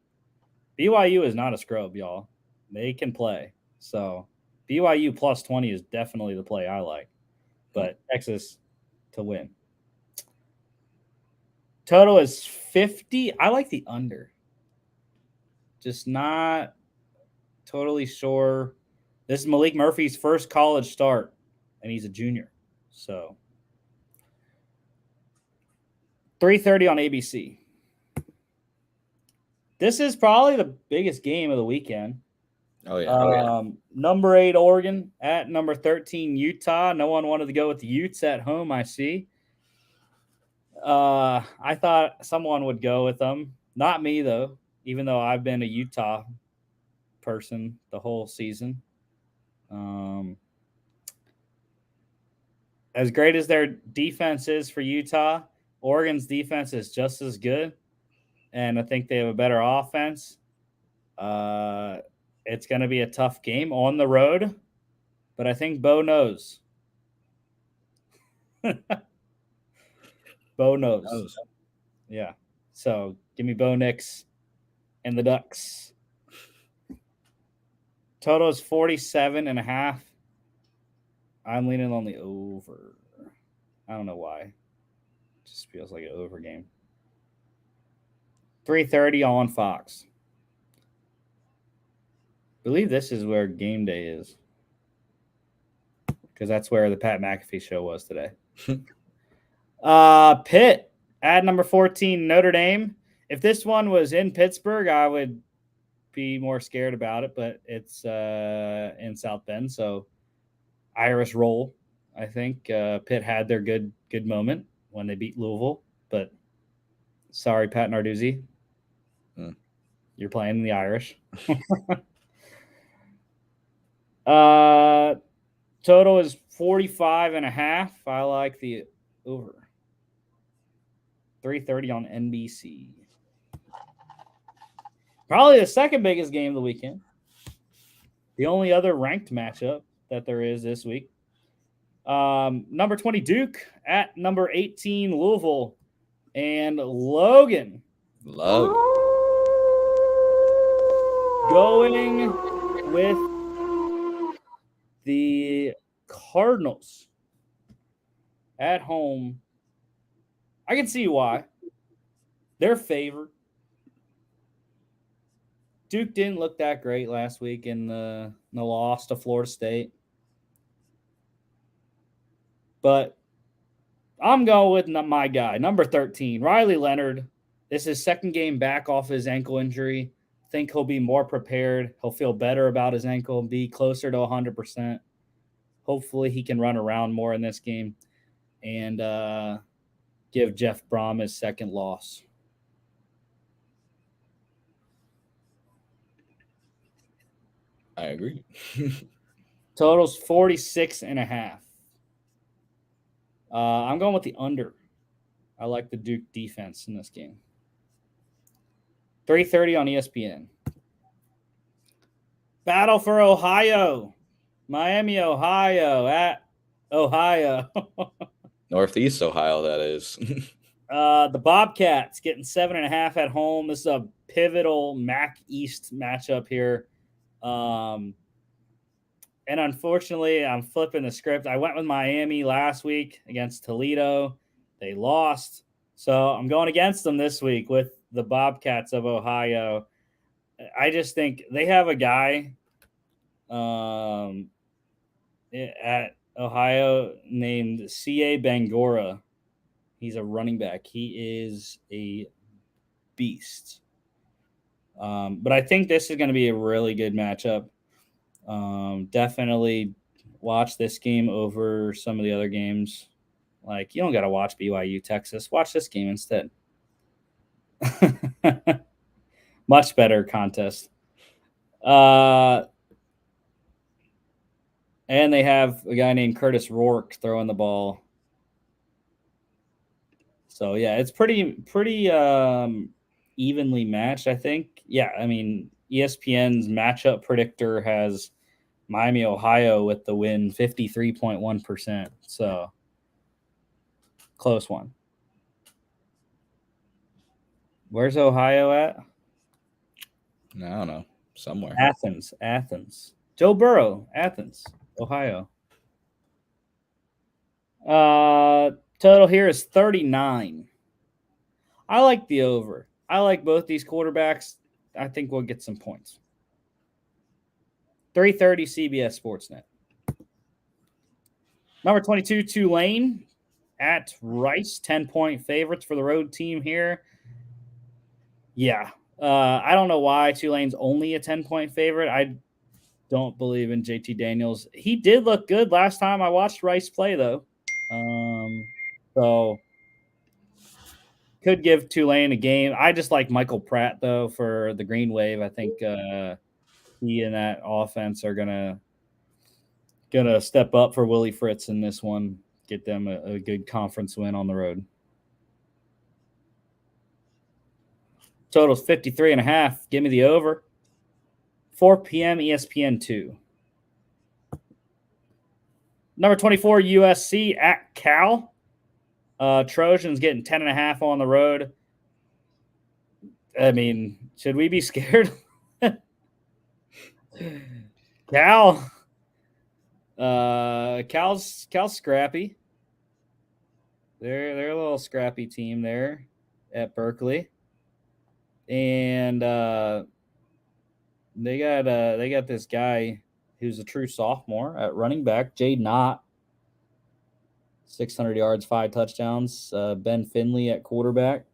BYU is not a scrub, y'all. They can play. So BYU plus 20 is definitely the play I like. But Texas to win. Total is 50. I like the under. Just not totally sure. This is Malik Murphy's first college start, and he's a junior. So 3:30 on ABC. This is probably the biggest game of the weekend. Oh, yeah. Number 8, Oregon at number 13, Utah. No one wanted to go with the Utes at home, I see. I thought someone would go with them. Not me, though, even though I've been a Utah person the whole season. As great as their defense is for Utah, Oregon's defense is just as good, and I think they have a better offense. It's going to be a tough game on the road, but I think Bo knows. Bo knows. Yeah. So give me Bo Nix and the Ducks. Total is 47.5. I'm leaning on the over. I don't know why. It just feels like an over game. 3:30 on Fox. I believe this is where game day is, because that's where the Pat McAfee show was today. Pitt at number 14, Notre Dame. If this one was in Pittsburgh, I would be more scared about it, but it's in South Bend, so Irish roll. I think Pitt had their good moment when they beat Louisville, but sorry, Pat Narduzzi. You're playing the Irish. Total is 45.5. I like the over. 3:30 on NBC. Probably the second biggest game of the weekend. The only other ranked matchup that there is this week. Number 20 Duke at number 18 Louisville, and Logan going with the Cardinals at home. I can see why. They're favored. Duke didn't look that great last week in the loss to Florida State. But I'm going with my guy, number 13, Riley Leonard. This is his second game back off his ankle injury. I think he'll be more prepared. He'll feel better about his ankle and be closer to 100%. Hopefully he can run around more in this game and give Jeff Brom his second loss. I agree. Total's 46.5. I'm going with the under. I like the Duke defense in this game. 3:30 on ESPN. Battle for Ohio. Miami, Ohio at Ohio. Northeast Ohio, that is. The Bobcats getting 7.5 at home. This is a pivotal MAC East matchup here. And unfortunately, I'm flipping the script. I went with Miami last week against Toledo. They lost. So I'm going against them this week with the Bobcats of Ohio. I just think they have a guy at Ohio named C.A. Bangora. He's a running back. He is a beast. But I think this is going to be a really good matchup. Definitely watch this game over some of the other games. Like, you don't got to watch BYU Texas. Watch this game instead. Much better contest. And they have a guy named Curtis Rourke throwing the ball. So yeah, it's pretty evenly matched, I think. Yeah, I mean, ESPN's matchup predictor has Miami, Ohio with the win, 53.1%. So close one. Where's Ohio at? I don't know. Somewhere. Athens. Joe Burrow, Athens, Ohio. Total here is 39. I like the over. I like both these quarterbacks. I think we'll get some points. 3:30 CBS Sportsnet. Number 22, Tulane at Rice, 10-point favorites for the road team here. Yeah. I don't know why Tulane's only a 10-point favorite. I don't believe in JT Daniels. He did look good last time I watched Rice play, though. So could give Tulane a game. I just like Michael Pratt, though, for the Green Wave. I think he and that offense are gonna step up for Willie Fritz in this one, get them a good conference win on the road. Total's 53.5. Give me the over. 4 p.m. ESPN 2. Number 24, USC at Cal. Trojans getting 10.5 on the road. I mean, should we be scared? Cal's scrappy. They're a little scrappy team there at Berkeley, and they got this guy who's a true sophomore at running back, Jade Knott. 600 yards, 5 touchdowns. Ben Finley at quarterback,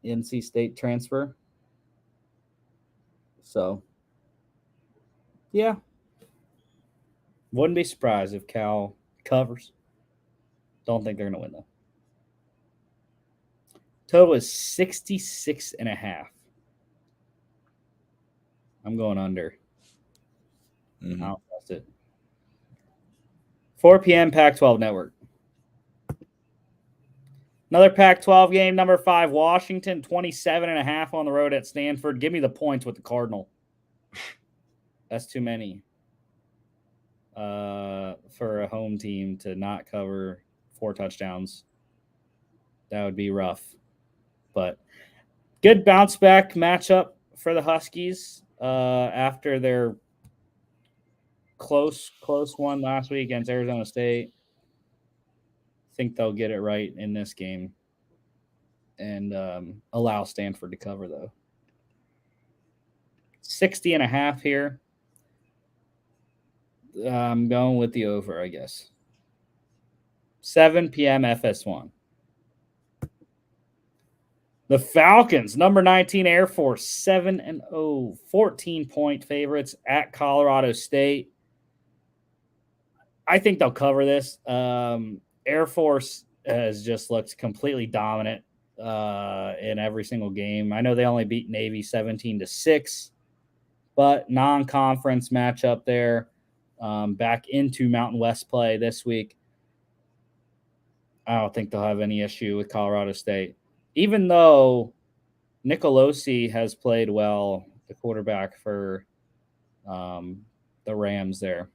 NC State transfer. So, yeah. Wouldn't be surprised if Cal covers. Don't think they're going to win, though. Total is 66.5. I'm going under. Mm-hmm. I don't trust it. 4 p.m. Pac-12 Network. Another Pac-12 game, number 5, Washington, 27.5 on the road at Stanford. Give me the points with the Cardinal. That's too many for a home team to not cover 4 touchdowns. That would be rough. But good bounce back matchup for the Huskies after their close one last week against Arizona State. I think they'll get it right in this game and allow Stanford to cover, though. 60.5 here. I'm going with the over, I guess. 7 p.m. FS1. The Falcons, number 19 Air Force, 7-0, 14-point favorites at Colorado State. I think they'll cover this. Air Force has just looked completely dominant in every single game. I know they only beat Navy 17-6, but non-conference matchup there. Back into Mountain West play this week. I don't think they'll have any issue with Colorado State. Even though Nicolosi has played well, the quarterback for the Rams there.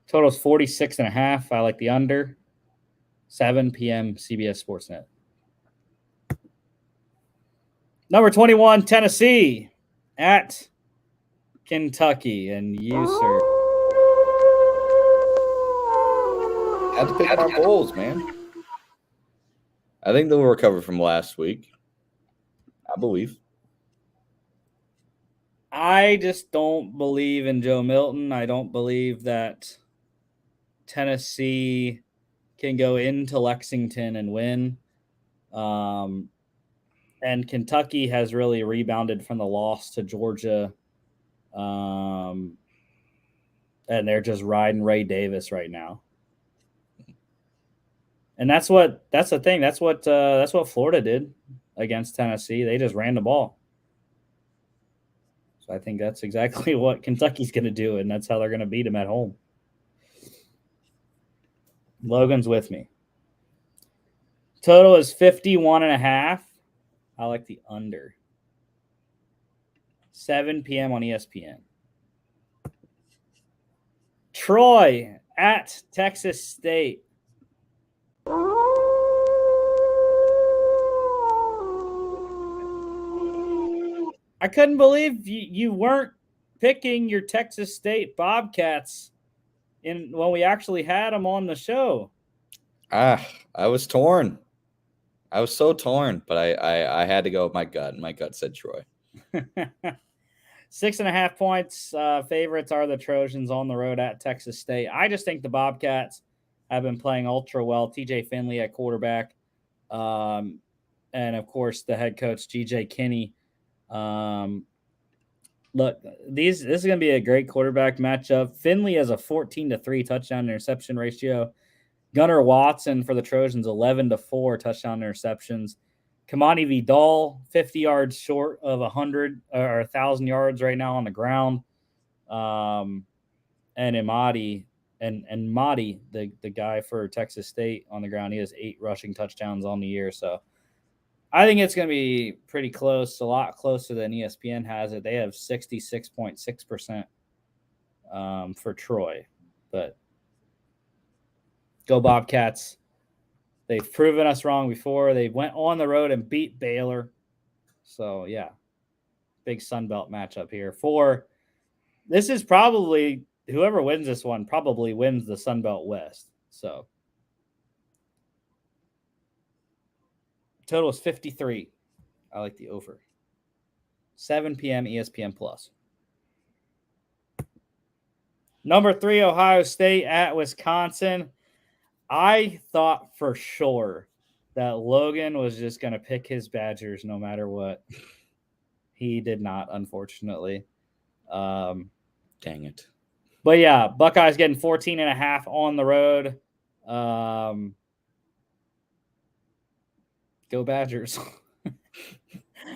Total's 46.5. I like the under. 7 p.m. CBS Sportsnet. Number 21, Tennessee at Kentucky. And you, sir. Had to pick my Bulls, man. I think they'll recover from last week. I believe. I just don't believe in Joe Milton. I don't believe that Tennessee can go into Lexington and win. And Kentucky has really rebounded from the loss to Georgia. And they're just riding Ray Davis right now. And that's the thing. That's what Florida did against Tennessee. They just ran the ball. So I think that's exactly what Kentucky's going to do, and that's how they're going to beat them at home. Logan's with me. Total is 51.5. I like the under. 7 p.m. on ESPN. Troy at Texas State. I couldn't believe you weren't picking your Texas State Bobcats when we actually had them on the show. I was torn. I was so torn, but I had to go with my gut. My gut said Troy. 6.5 points. Favorites are the Trojans on the road at Texas State. I just think the Bobcats have been playing ultra well. TJ Finley at quarterback. And, of course, the head coach, G.J. Kinney. Look, this is going to be a great quarterback matchup. Finley has a 14-3 touchdown interception ratio. Gunnar Watson for the Trojans, 11-4 touchdown interceptions. Kamani Vidal, 50 yards short of 100 or 1,000 yards right now on the ground. And Madi, the guy for Texas State on the ground, he has 8 rushing touchdowns on the year. So I think it's going to be pretty close, a lot closer than ESPN has it. They have 66.6% for Troy. But go Bobcats. They've proven us wrong before. They went on the road and beat Baylor. So, yeah, big Sun Belt matchup here. This is probably, whoever wins this one probably wins the Sun Belt West. So, total is 53. I like the over. 7 p.m. ESPN Plus. Number 3, Ohio State at Wisconsin. I thought for sure that Logan was just going to pick his Badgers no matter what. He did not, unfortunately. Dang it. But, yeah, Buckeyes getting 14.5 on the road. Go Badgers.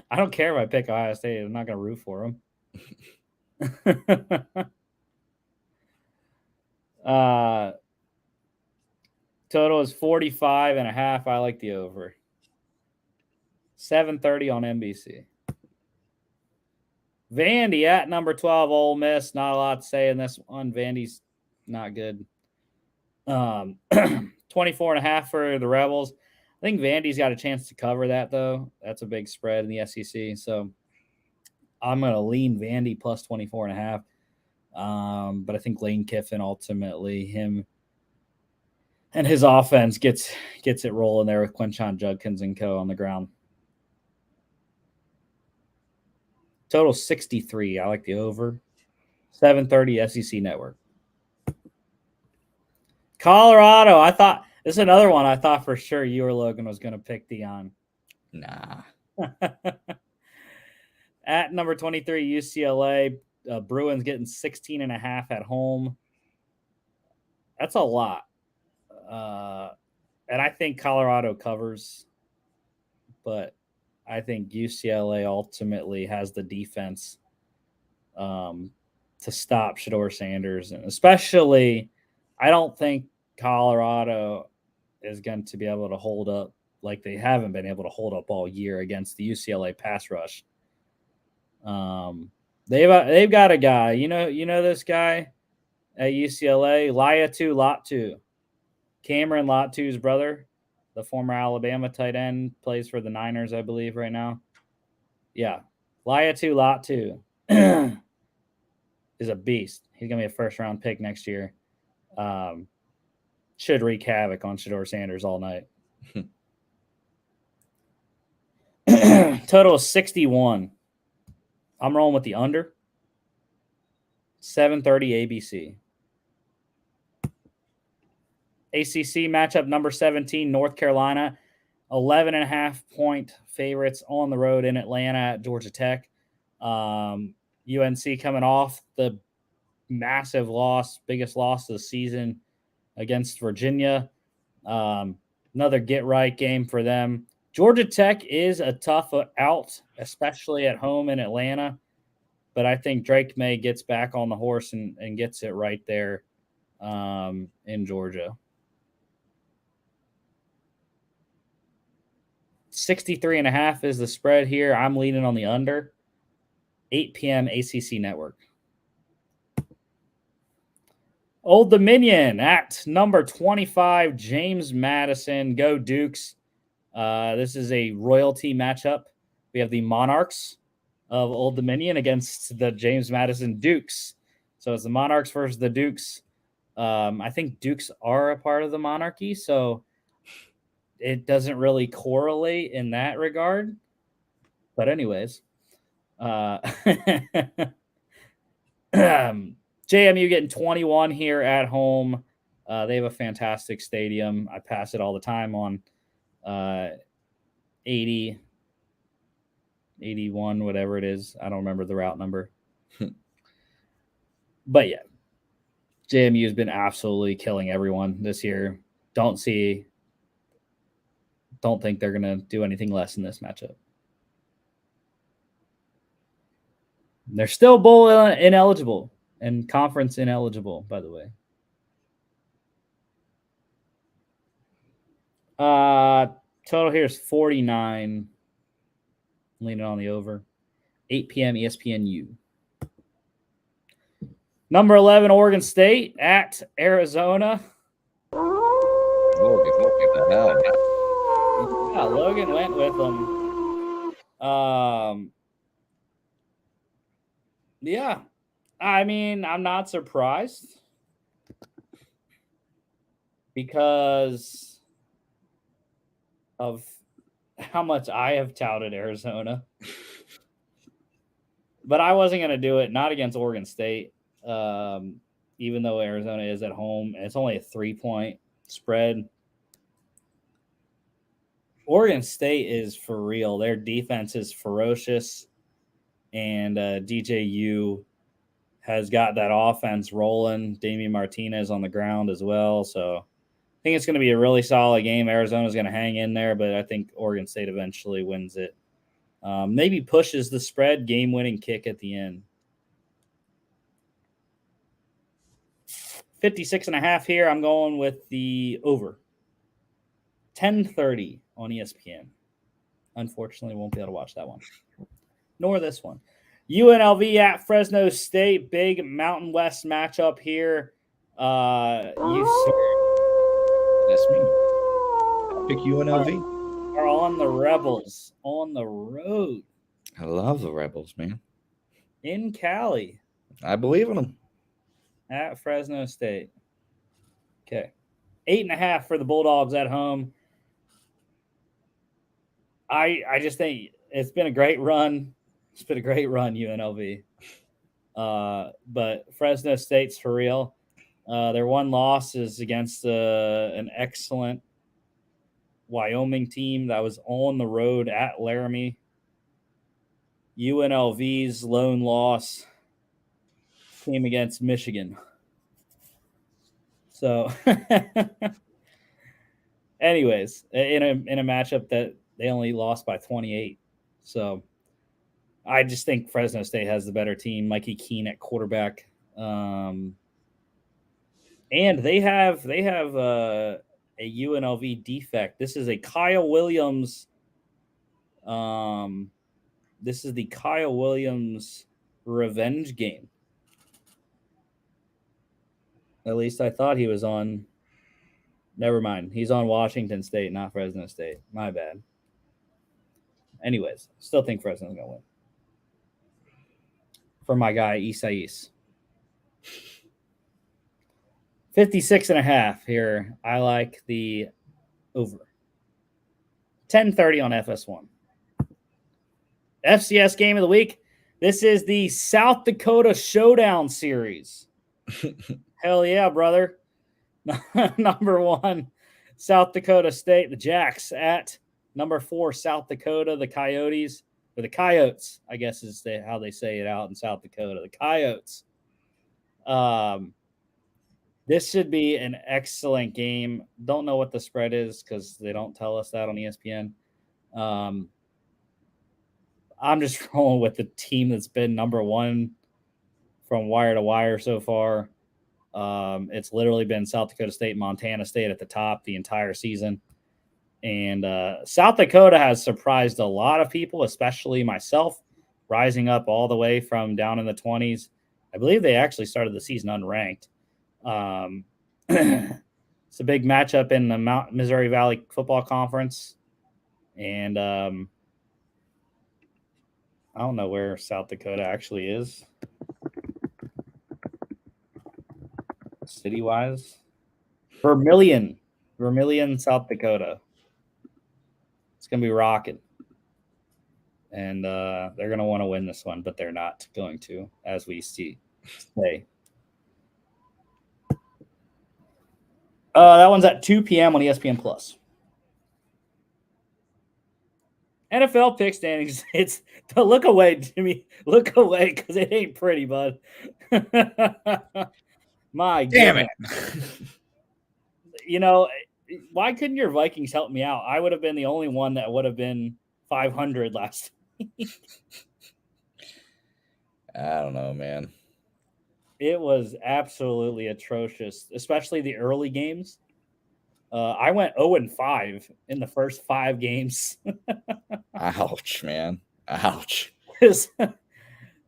I don't care if I pick Ohio State. I'm not going to root for them. Total is 45.5. I like the over. 7:30 on NBC. Vandy at number 12, Ole Miss. Not a lot to say in this one. Vandy's not good. 24.5 for the Rebels. I think Vandy's got a chance to cover that, though. That's a big spread in the SEC. So I'm going to lean Vandy plus 24.5. But I think Lane Kiffin ultimately, him and his offense gets it rolling there with Quinshon Judkins and co. on the ground. Total 63. I like the over. 7:30 SEC Network. Colorado. I thought this is another one I thought for sure you or Logan was going to pick Dion. Nah. At number 23, UCLA. Bruins getting 16.5 at home. That's a lot. And I think Colorado covers, but I think UCLA ultimately has the defense to stop Shedeur Sanders. And especially, I don't think Colorado is going to be able to hold up like they haven't been able to hold up all year against the UCLA pass rush. They've got a guy. You know this guy at UCLA, Laiatu Latu. Cameron Latu's brother, the former Alabama tight end, plays for the Niners, I believe, right now. Yeah. Laiatu Latu is a beast. He's going to be a first-round pick next year. Should wreak havoc on Shedeur Sanders all night. Total of 61. I'm rolling with the under. 7:30 ABC. ACC matchup number 17, North Carolina. 11.5-point favorites on the road in Atlanta at Georgia Tech. UNC coming off the massive loss, biggest loss of the season against Virginia. Another get-right game for them. Georgia Tech is a tough out, especially at home in Atlanta. But I think Drake May gets back on the horse and gets it right there in Georgia. 63.5 is the spread here. I'm leaning on the under. 8 p.m. ACC Network. Old Dominion at number 25, James Madison. Go Dukes. This is a royalty matchup. We have the Monarchs of Old Dominion against the James Madison Dukes. So it's the Monarchs versus the Dukes. I think Dukes are a part of the monarchy, so it doesn't really correlate in that regard. But anyways, JMU getting 21 here at home. They have a fantastic stadium. I pass it all the time on 80, 81, whatever it is. I don't remember the route number. But yeah, JMU has been absolutely killing everyone this year. Don't think they're going to do anything less in this matchup. They're still bowl ineligible and conference ineligible, by the way. Total here is 49. Leaning on the over. 8 p.m. ESPNU. Number 11, Oregon State at Arizona. Yeah, Logan went with them. Yeah. I mean, I'm not surprised because of how much I have touted Arizona. But I wasn't going to do it, not against Oregon State, even though Arizona is at home. It's only a 3-point spread. Oregon State is for real. Their defense is ferocious, and DJU has got that offense rolling. Damian Martinez on the ground as well. So I think it's going to be a really solid game. Arizona's going to hang in there, but I think Oregon State eventually wins it. Maybe pushes the spread, game-winning kick at the end. 56.5 here. I'm going with the over. 10:30 on ESPN. Unfortunately, won't be able to watch that one. Nor this one. UNLV at Fresno State. Big Mountain West matchup here. That's me. I'll pick UNLV. Are on the Rebels on the road. I love the Rebels, man. In Cali. I believe in them. At Fresno State. Okay. 8.5 for the Bulldogs at home. I just think it's been a great run. It's been a great run, UNLV. But Fresno State's for real. Their one loss is against an excellent Wyoming team that was on the road at Laramie. UNLV's lone loss came against Michigan. So, anyways, in a matchup that they only lost by 28. So, I just think Fresno State has the better team. Mikey Keene at quarterback, and they have a UNLV defect. This is a Kyle Williams. This is the Kyle Williams revenge game. At least I thought he was on. Never mind. He's on Washington State, not Fresno State. My bad. Anyways, still think Fresno's going to win. For my guy, Isais. 56.5 here. I like the over. 10:30 on FS1. FCS game of the week. This is the South Dakota Showdown Series. Hell yeah, brother. Number 1, South Dakota State, the Jacks at number 4, South Dakota, the Coyotes, or the Coyotes, I guess is how they say it out in South Dakota, the Coyotes. This should be an excellent game. Don't know what the spread is because they don't tell us that on ESPN. I'm just rolling with the team that's been number 1 from wire to wire so far. It's literally been South Dakota State and Montana State at the top the entire season. And South Dakota has surprised a lot of people, especially myself, rising up all the way from down in the 20s. I believe they actually started the season unranked. It's a big matchup in the Missouri Valley Football Conference. And I don't know where South Dakota actually is. City-wise. Vermilion, South Dakota. It's going to be rocking. And they're going to want to win this one, but they're not going to, as we see. That one's at 2 p.m. on ESPN+. NFL pick standings. It's look away, Jimmy. Look away because it ain't pretty, bud. My damn goodness. It. Why couldn't your Vikings help me out? I would have been the only one that would have been 500 last week. I don't know, man. It was absolutely atrocious, especially the early games. I went 0-5 in the first 5 games. Ouch, man. Ouch.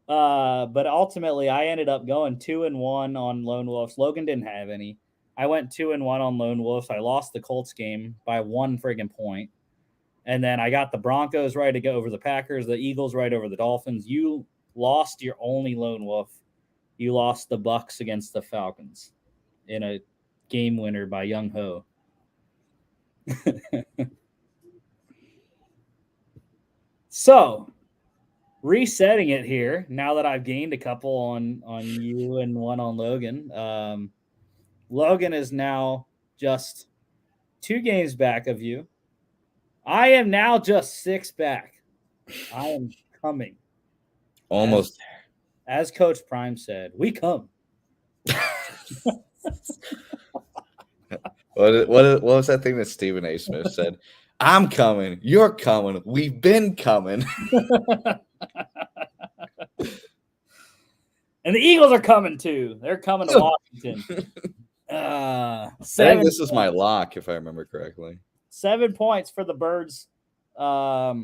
But ultimately, I ended up going 2-1 on Lone Wolves. Logan didn't have any. I went 2-1 on Lone Wolves. I lost the Colts game by 1 friggin' point. And then I got the Broncos right to go over the Packers, the Eagles right over the Dolphins. You lost your only Lone Wolf. You lost the Bucks against the Falcons in a game winner by Young Ho. So, resetting it here, now that I've gained a couple on you and one on Logan. Logan is now just 2 games back of you. I am now just 6 back. I am coming. Almost as Coach Prime said, we come. What was that thing that Stephen A. Smith said? I'm coming. You're coming. We've been coming. And the Eagles are coming too. They're coming to Washington. I think this is my lock, if I remember correctly. 7 points for the Birds at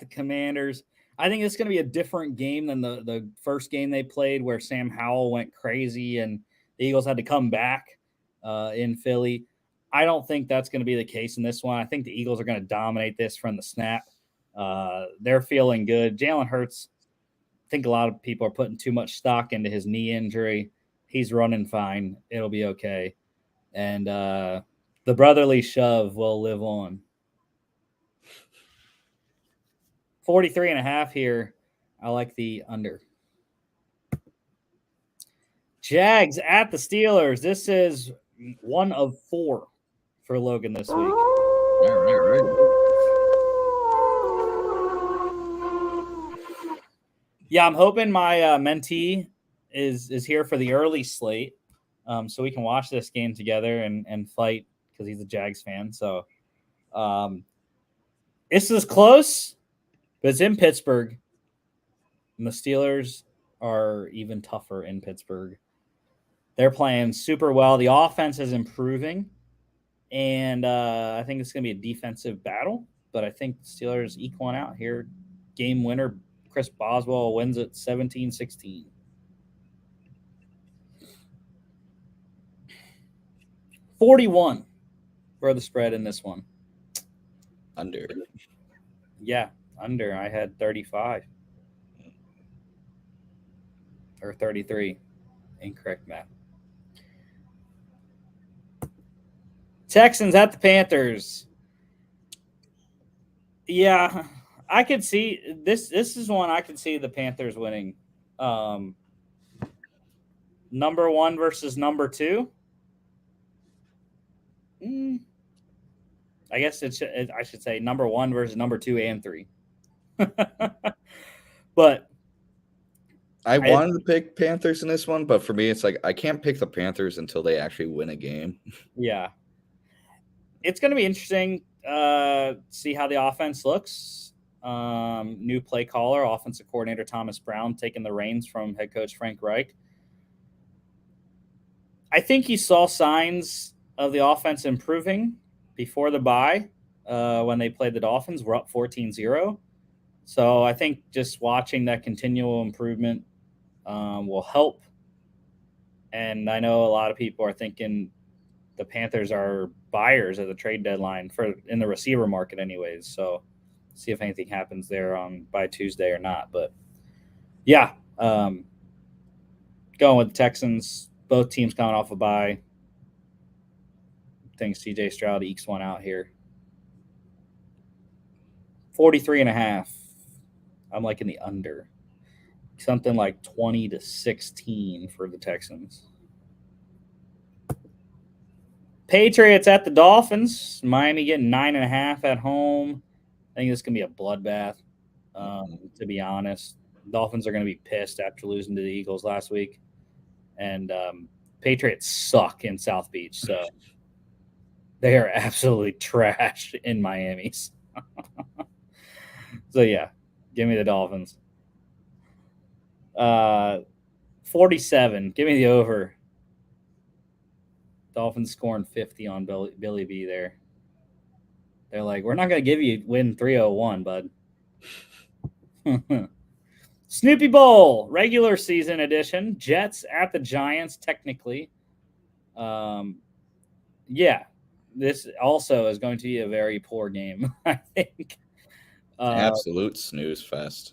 the Commanders. I think it's going to be a different game than the first game they played where Sam Howell went crazy and the Eagles had to come back in Philly. I don't think that's going to be the case in this one. I think the Eagles are going to dominate this from the snap. They're feeling good. Jalen Hurts, I think a lot of people are putting too much stock into his knee injury. He's running fine. It'll be okay. And the brotherly shove will live on. 43.5 here. I like the under. Jags at the Steelers. This is 1 of 4 for Logan this week. Right. Yeah, I'm hoping my mentee is here for the early slate, so we can watch this game together and fight because he's a Jags fan. So this is close, but it's in Pittsburgh, and the Steelers are even tougher in Pittsburgh. They're playing super well. The offense is improving, and I think it's going to be a defensive battle, but I think the Steelers eke one out here. Game winner, Chris Boswell wins it 17-16. $41 for the spread in this one. Under. Yeah, under. I had 35 or 33. Incorrect math. Texans at the Panthers. Yeah, I could see this. This is one I could see the Panthers winning. Number 1 versus number 2. I guess I should say number 1 versus number 2 and 3. But I wanted to pick Panthers in this one, but for me, it's like I can't pick the Panthers until they actually win a game. Yeah. It's going to be interesting see how the offense looks. New play caller, offensive coordinator Thomas Brown taking the reins from head coach Frank Reich. I think he saw signs of the offense improving before the bye when they played the Dolphins. We're up 14-0. So I think just watching that continual improvement will help. And I know a lot of people are thinking the Panthers are buyers at the trade deadline in the receiver market anyways. So see if anything happens there by Tuesday or not. But yeah, going with the Texans, both teams coming off a bye. I think CJ Stroud ekes one out here. 43.5. I'm liking the under. Something like 20-16 for the Texans. Patriots at the Dolphins. Miami getting 9.5 at home. I think this is going to be a bloodbath, to be honest. Dolphins are going to be pissed after losing to the Eagles last week. And Patriots suck in South Beach. So they are absolutely trash in Miami. So, yeah, give me the Dolphins. 47. Give me the over. Dolphins scoring 50 on Billy B there. They're like, we're not going to give you win 301, bud. Snoopy Bowl, regular season edition. Jets at the Giants, technically. Yeah, this also is going to be a very poor game, I think. Absolute snooze fest.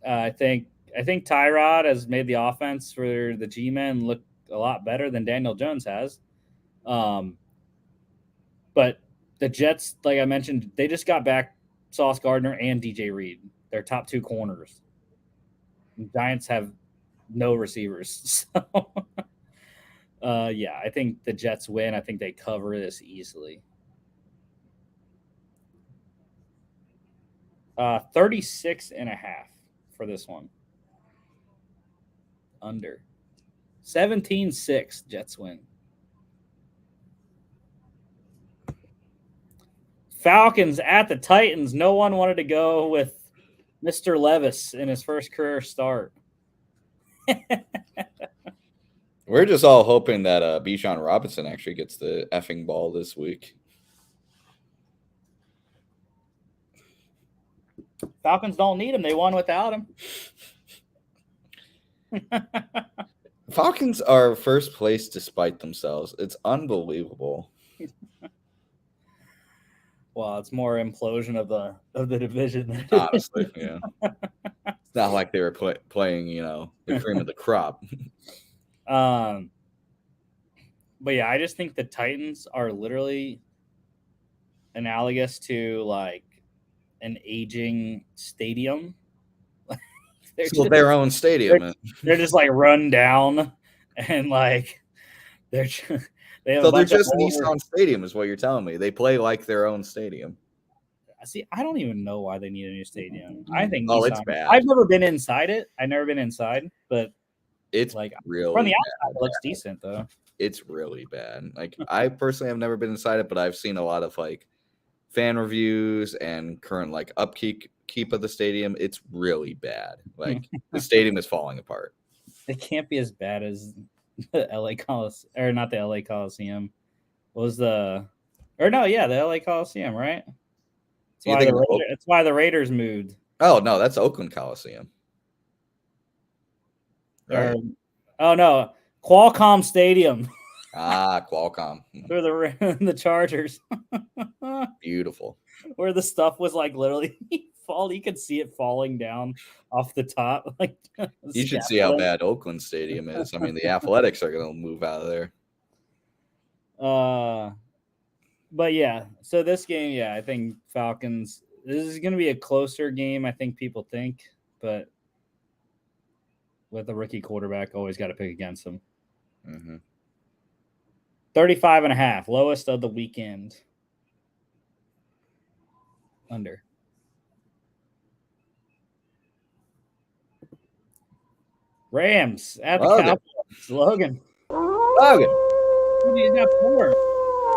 I think Tyrod has made the offense for the G-men look a lot better than Daniel Jones has. But the Jets, like I mentioned, they just got back Sauce Gardner and DJ Reed, their top 2 corners. The Giants have no receivers. So, yeah, I think the Jets win. I think they cover this easily. 36.5 for this one. Under. 17-6, Jets win. Falcons at the Titans. No one wanted to go with Mr. Levis in his first career start. We're just all hoping that Bijan Robinson actually gets the effing ball this week. Falcons don't need him. They won without him. Falcons are first place despite themselves. It's unbelievable. Well, it's more implosion of the division. Honestly, yeah. It's not like they were playing, the cream of the crop. But yeah, I just think the Titans are literally analogous to like an aging stadium. Their own stadium. They're just like run down and like they're they have They're just Nissan Stadium, is what you're telling me. They play like their own stadium. See, I don't even know why they need a new stadium. I think Nissan, it's bad. I've never been inside it. I've never been inside, but it's like really from the outside, it looks decent though. It's really bad. Like I personally have never been inside it, but I've seen a lot of like fan reviews and current like upkeep of the stadium. It's really bad. Like the stadium is falling apart. It can't be as bad as the LA Coliseum, or not the LA Coliseum. The LA Coliseum, right? It's why the Raiders moved. Oh no, that's Oakland Coliseum. Right. Oh no, Qualcomm Stadium. Qualcomm. They're the Chargers. Beautiful. Where the stuff was like literally you could see it falling down off the top. Like you should see how bad Oakland Stadium is. I mean, the Athletics are going to move out of there. But yeah, so this game, I think Falcons. This is going to be a closer game, I think people think, but with a rookie quarterback, always got to pick against him. 35.5, lowest of the weekend. Under. Rams at the Cowboys. Logan. He's got 4.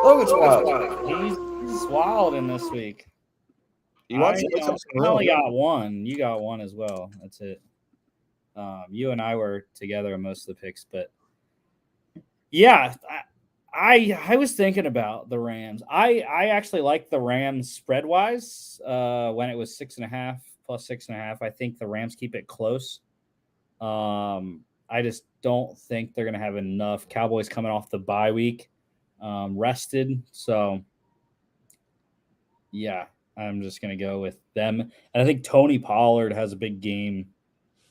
Logan's wild. He's wild in this week. I only got 1. You got 1 as well. That's it. You and I were together on most of the picks, but yeah, I was thinking about the Rams. I actually like the Rams spread wise. When it was 6.5 plus 6.5, I think the Rams keep it close. I just don't think they're going to have enough. Cowboys coming off the bye week, rested. So, yeah, I'm just going to go with them. And I think Tony Pollard has a big game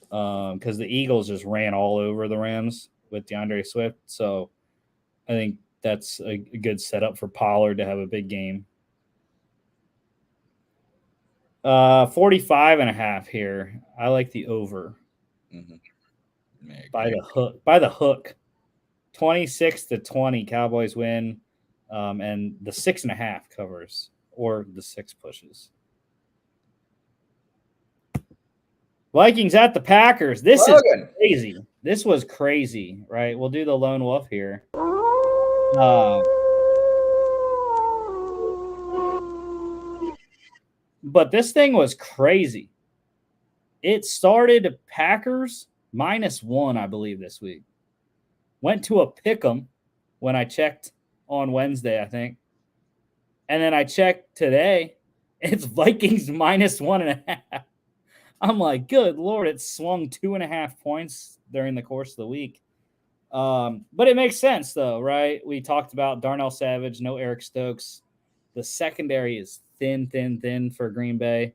because the Eagles just ran all over the Rams with DeAndre Swift. So, I think that's a good setup for Pollard to have a big game. 45.5 here. I like the over. By the hook. 26-20 Cowboys win, and the 6.5 covers or the 6 pushes. Vikings at the Packers. This is crazy. This was crazy, right? We'll do the lone wolf here. But this thing was crazy. It started Packers -1, I believe, this week. Went to a pick'em when I checked on Wednesday, I think. And then I checked today. It's Vikings -1.5. I'm like, good Lord, it swung 2.5 points during the course of the week. But it makes sense, though, right? We talked about Darnell Savage, no Eric Stokes. The secondary is thin for Green Bay.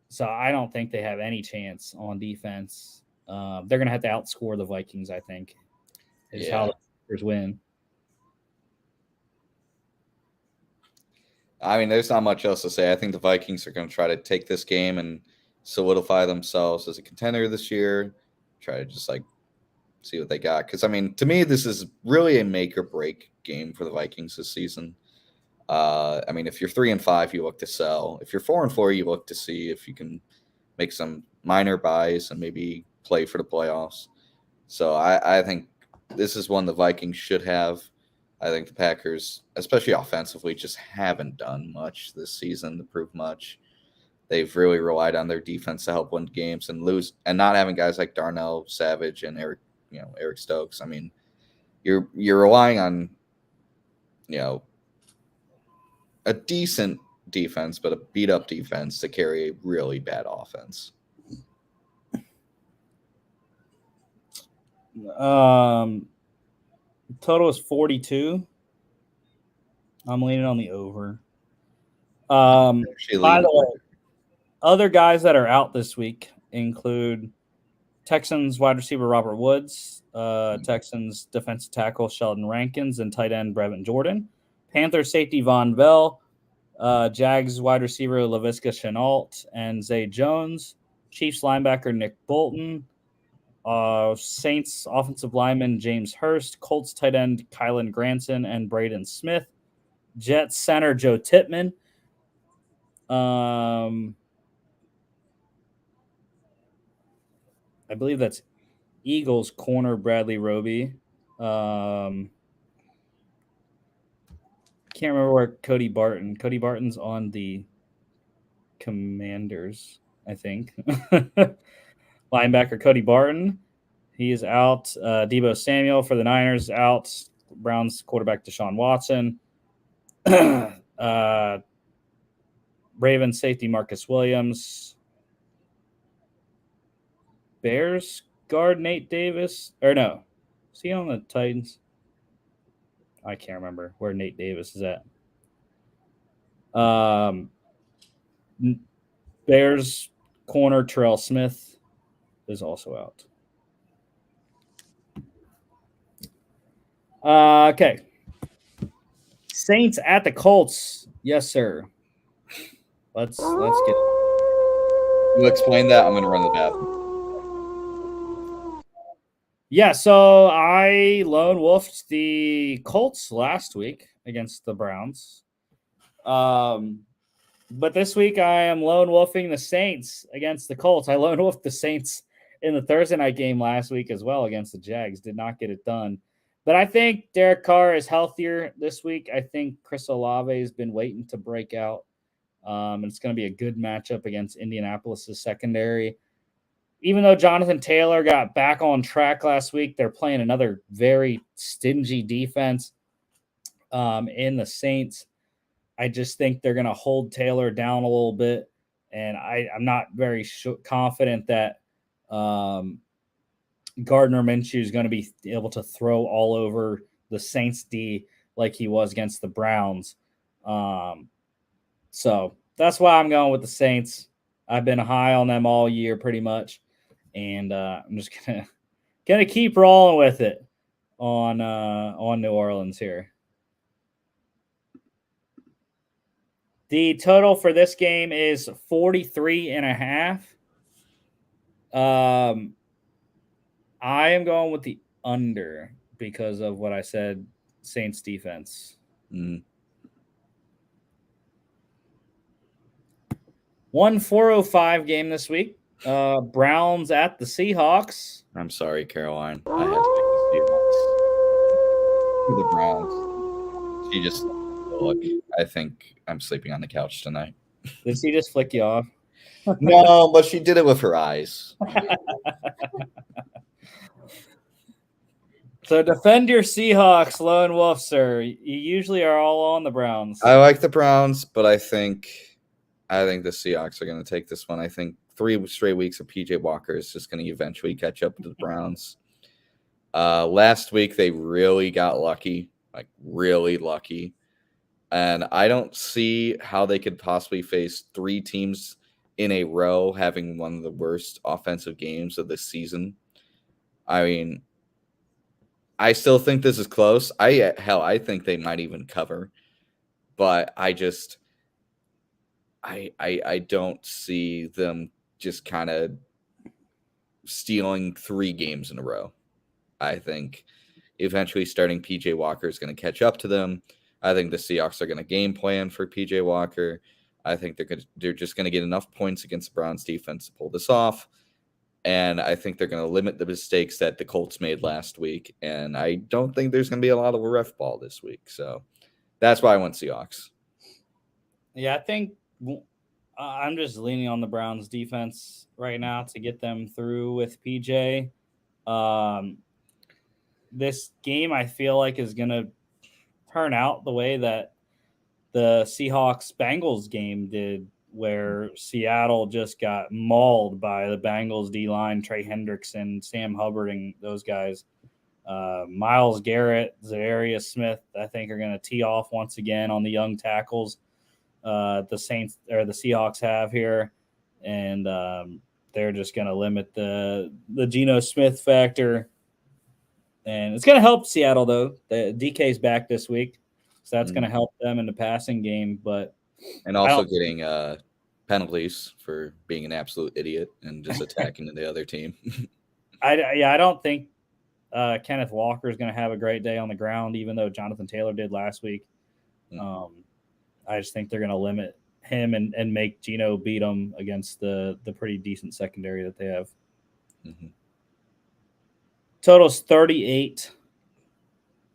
So I don't think they have any chance on defense. They're going to have to outscore the Vikings, I think, is how the Packers win. I mean, there's not much else to say. I think the Vikings are going to try to take this game and solidify themselves as a contender this year. Try to just like see what they got. Because, I mean, to me, this is really a make or break game for the Vikings this season. I mean, if you're 3-5, you look to sell. If you're 4-4, you look to see if you can make some minor buys and maybe play for the playoffs. So I think this is one the Vikings should have. I think the Packers, especially offensively, just haven't done much this season to prove much. They've really relied on their defense to help win games and lose, and not having guys like Darnell Savage and Eric Stokes. I mean, you're relying on, a decent defense, but a beat up defense to carry a really bad offense. Total is 42. I'm leaning on the over. By the way, other guys that are out this week include Texans wide receiver Robert Woods, Texans defensive tackle Sheldon Rankins, and tight end Brevin Jordan. Panthers safety Von Bell, Jags wide receiver Laviska Shenault and Zay Jones, Chiefs linebacker Nick Bolton, Saints offensive lineman James Hurst, Colts tight end Kylan Granson and Braden Smith, Jets center Joe Tippmann, I believe that's Eagles corner Bradley Roby. Can't remember where Cody Barton's on the Commanders, I think. Linebacker Cody Barton. He is out. Deebo Samuel for the Niners out. Browns quarterback Deshaun Watson. Ravens safety Marcus Williams. Bears guard Nate Davis. Or no. Is he on the Titans? I can't remember where Nate Davis is at. Bears corner Terrell Smith is also out. Okay. Saints at the Colts. Yes, sir. Let's get it. You explain that. I'm going to run the bathroom. Yeah, so I lone wolfed the Colts last week against the Browns. But this week I am lone wolfing the Saints against the Colts. I lone wolfed the Saints in the Thursday night game last week as well against the Jags. Did not get it done. But I think Derek Carr is healthier this week. I think Chris Olave has been waiting to break out. And it's going to be a good matchup against Indianapolis' secondary. Even though Jonathan Taylor got back on track last week, they're playing another very stingy defense in the Saints. I just think they're going to hold Taylor down a little bit. And I'm not very confident that Gardner Minshew is going to be able to throw all over the Saints D like he was against the Browns. So that's why I'm going with the Saints. I've been high on them all year pretty much. And I'm just gonna keep rolling with it on New Orleans here. The total for this game is 43.5. I am going with the under because of what I said, Saints defense. 1-405 game this week. Browns at the Seahawks. I'm sorry, Caroline. I had to pick the Seahawks. For the Browns. She just look. I think I'm sleeping on the couch tonight. Did she just flick you off? No, but she did it with her eyes. So defend your Seahawks, lone wolf, sir. You usually are all on the Browns. I like the Browns, but I think the Seahawks are going to take this one. I think 3 straight weeks of PJ Walker is just going to eventually catch up to the Browns. Last week, they really got lucky, like really lucky. And I don't see how they could possibly face 3 teams in a row having one of the worst offensive games of this season. I mean, I still think this is close. I think they might even cover. But I don't see them just kind of stealing 3 games in a row. I think eventually starting PJ Walker is going to catch up to them. I think the Seahawks are going to game plan for PJ Walker. I think they're just going to get enough points against the Browns defense to pull this off. And I think they're going to limit the mistakes that the Colts made last week. And I don't think there's going to be a lot of ref ball this week. So that's why I went Seahawks. Yeah, I think I'm just leaning on the Browns defense right now to get them through with PJ. this game I feel like is going to turn out the way that the Seahawks Bengals game did, where Seattle just got mauled by the Bengals D line, Trey Hendrickson, Sam Hubbard, and those guys. Myles Garrett, Zadarius Smith, I think are going to tee off once again on the young tackles the Saints or the Seahawks have here, and they're just going to limit the Geno Smith factor, and it's going to help Seattle though. The DK's back this week, so that's going to help them in the passing game. But and also getting penalties for being an absolute idiot and just attacking the other team. I don't think Kenneth Walker is going to have a great day on the ground, even though Jonathan Taylor did last week. I just think they're going to limit him and make Geno beat them against the pretty decent secondary that they have. Mm-hmm. Total's 38.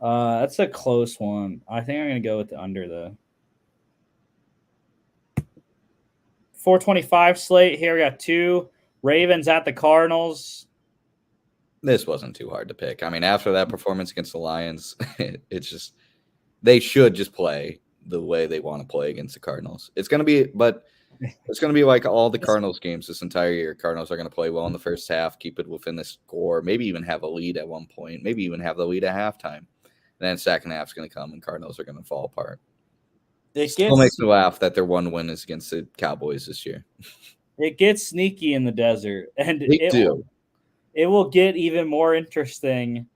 That's a close one. I think I'm going to go with the under, though. 425 slate. Here we got 2. Ravens at the Cardinals. This wasn't too hard to pick. I mean, after that performance against the Lions, it's just they should just play the way they want to play against the Cardinals. It's going to be like all the Cardinals games this entire year. Cardinals are going to play well in the first half, keep it within the score, maybe even have a lead at one point, maybe even have the lead at halftime. And then second half's going to come and Cardinals are going to fall apart. It still makes me laugh that their one win is against the Cowboys this year. It gets sneaky in the desert, and it will get even more interesting.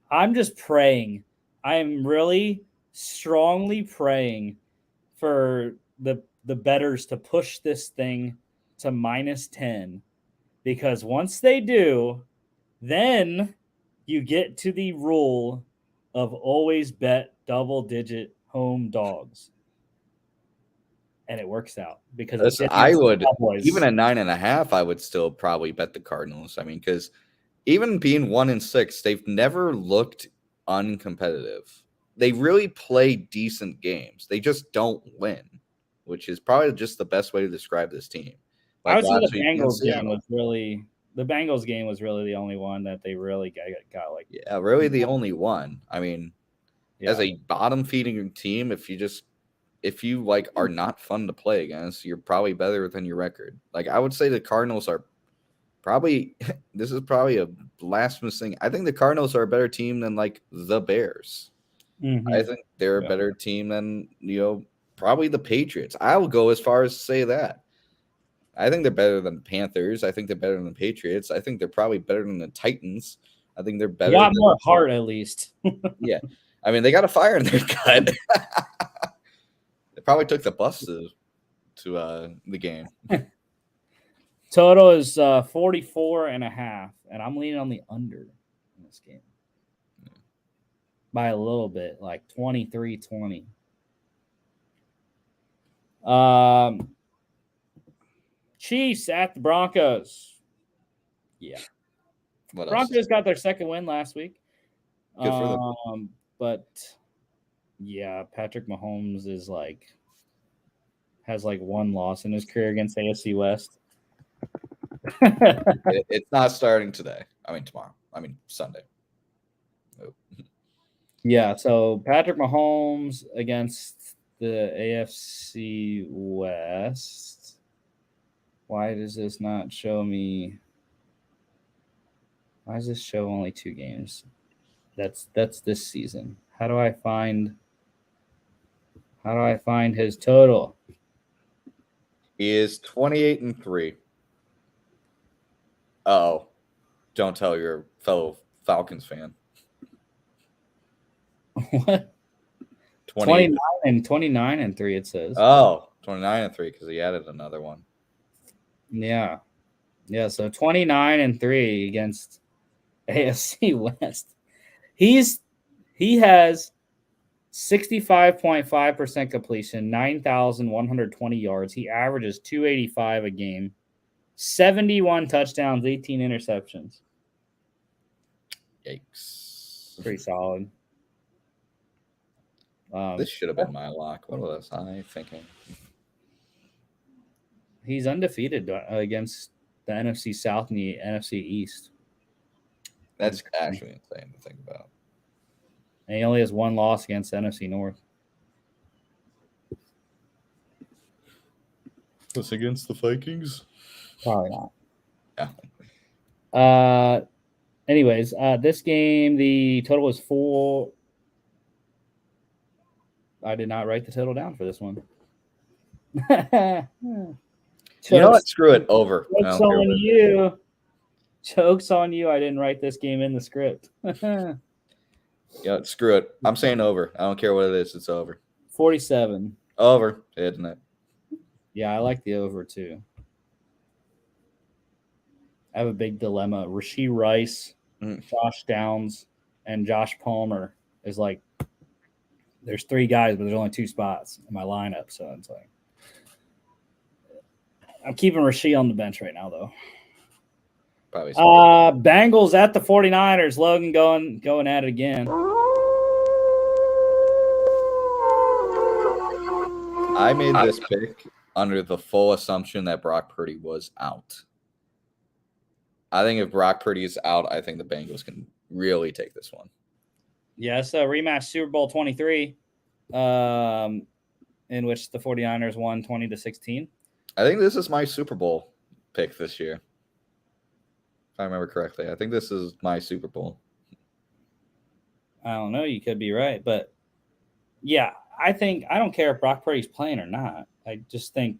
I'm just praying. I am really strongly praying for the bettors to push this thing to -10, because once they do, then you get to the rule of always bet double-digit home dogs. And it works out because I would even at 9.5. I would still probably bet the Cardinals. I mean, because even being 1-6, they've never looked uncompetitive. They really play decent games. They just don't win, which is probably just the best way to describe this team. Like I would say the Bengals game was really the only one that they really got like. Yeah, really the only one. I mean, as a bottom feeding team, if you like are not fun to play against, you're probably better than your record. Like I would say the Cardinals are probably this is probably a blasphemous thing. I think the Cardinals are a better team than like the Bears. Mm-hmm. I think they're a better team than probably the Patriots. I will go as far as to say that. I think they're better than the Panthers. I think they're better than the Patriots. I think they're probably better than the Titans. I think they're better. They got more heart at least. Yeah, I mean they got a fire in their gut. They probably took the bus to the game. Total is 44.5, and I'm leaning on the under in this game by a little bit, like 23-20. Chiefs at the Broncos. Yeah. Broncos got their second win last week. Good for them. But yeah, Patrick Mahomes has one loss in his career against AFC West. It's not starting today. I mean tomorrow. I mean Sunday. Oh. Yeah, so Patrick Mahomes against the AFC West. Why does this not show me? Why does this show only 2 games? That's this season. How do I find his total? He is 28-3. Oh, don't tell your fellow Falcons fan. What? 29-3 it says. Oh, 29-3 because he added another one. Yeah. So 29-3 against AFC West. He has 65.5% completion, 9,120 yards. He averages 285 a game, 71 touchdowns, 18 interceptions. Yikes. Pretty solid. This should have been my lock. What was I thinking? He's undefeated against the NFC South and the NFC East. That's actually insane to think about. And he only has one loss against the NFC North. What's against the Vikings? Probably not. Yeah. Anyways, this game, the total was 4. I did not write the total down for this one. You know what? Screw it. Over. Joke's on you. Joke's on you. I didn't write this game in the script. Yeah, screw it. I'm saying over. I don't care what it is. It's over. 47. Over, isn't it? Yeah, I like the over too. I have a big dilemma. Rashee Rice, Josh Downs, and Josh Palmer is like, there's 3 guys, but there's only 2 spots in my lineup. So it's like, I'm keeping Rashee on the bench right now, though. Probably. Bengals at the 49ers. Logan going at it again. I made this pick under the full assumption that Brock Purdy was out. I think if Brock Purdy is out, I think the Bengals can really take this one. Yeah, it's a rematch Super Bowl 23, in which the 49ers won 20-16. I think this is my Super Bowl pick this year. If I remember correctly. I think this is my Super Bowl. I don't know. You could be right. But, yeah, I don't care if Brock Purdy's playing or not. I think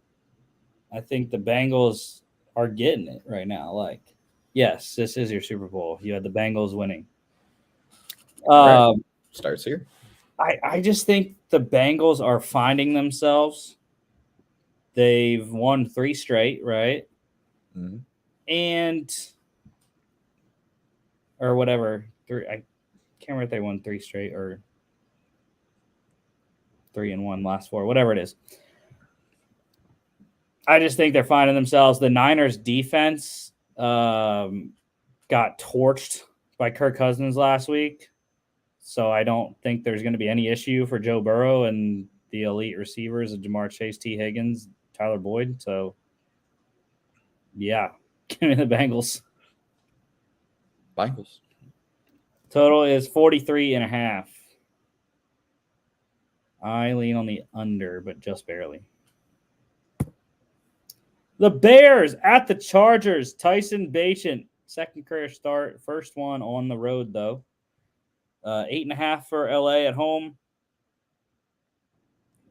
the Bengals are getting it right now. Like, yes, this is your Super Bowl. You had the Bengals winning. Starts here. I just think the Bengals are finding themselves. They've won 3 straight, right? Mm-hmm. And or whatever. 3. I can't remember if they won 3 straight or 3-1 last 4, whatever it is. I just think they're finding themselves. The Niners defense got torched by Kirk Cousins last week. So I don't think there's going to be any issue for Joe Burrow and the elite receivers of Jamar Chase, T. Higgins, Tyler Boyd. So, yeah, give me the Bengals. Bengals. Total is 43.5. I lean on the under, but just barely. The Bears at the Chargers. Tyson Bagent, second career start. First one on the road, though. 8.5 for LA at home.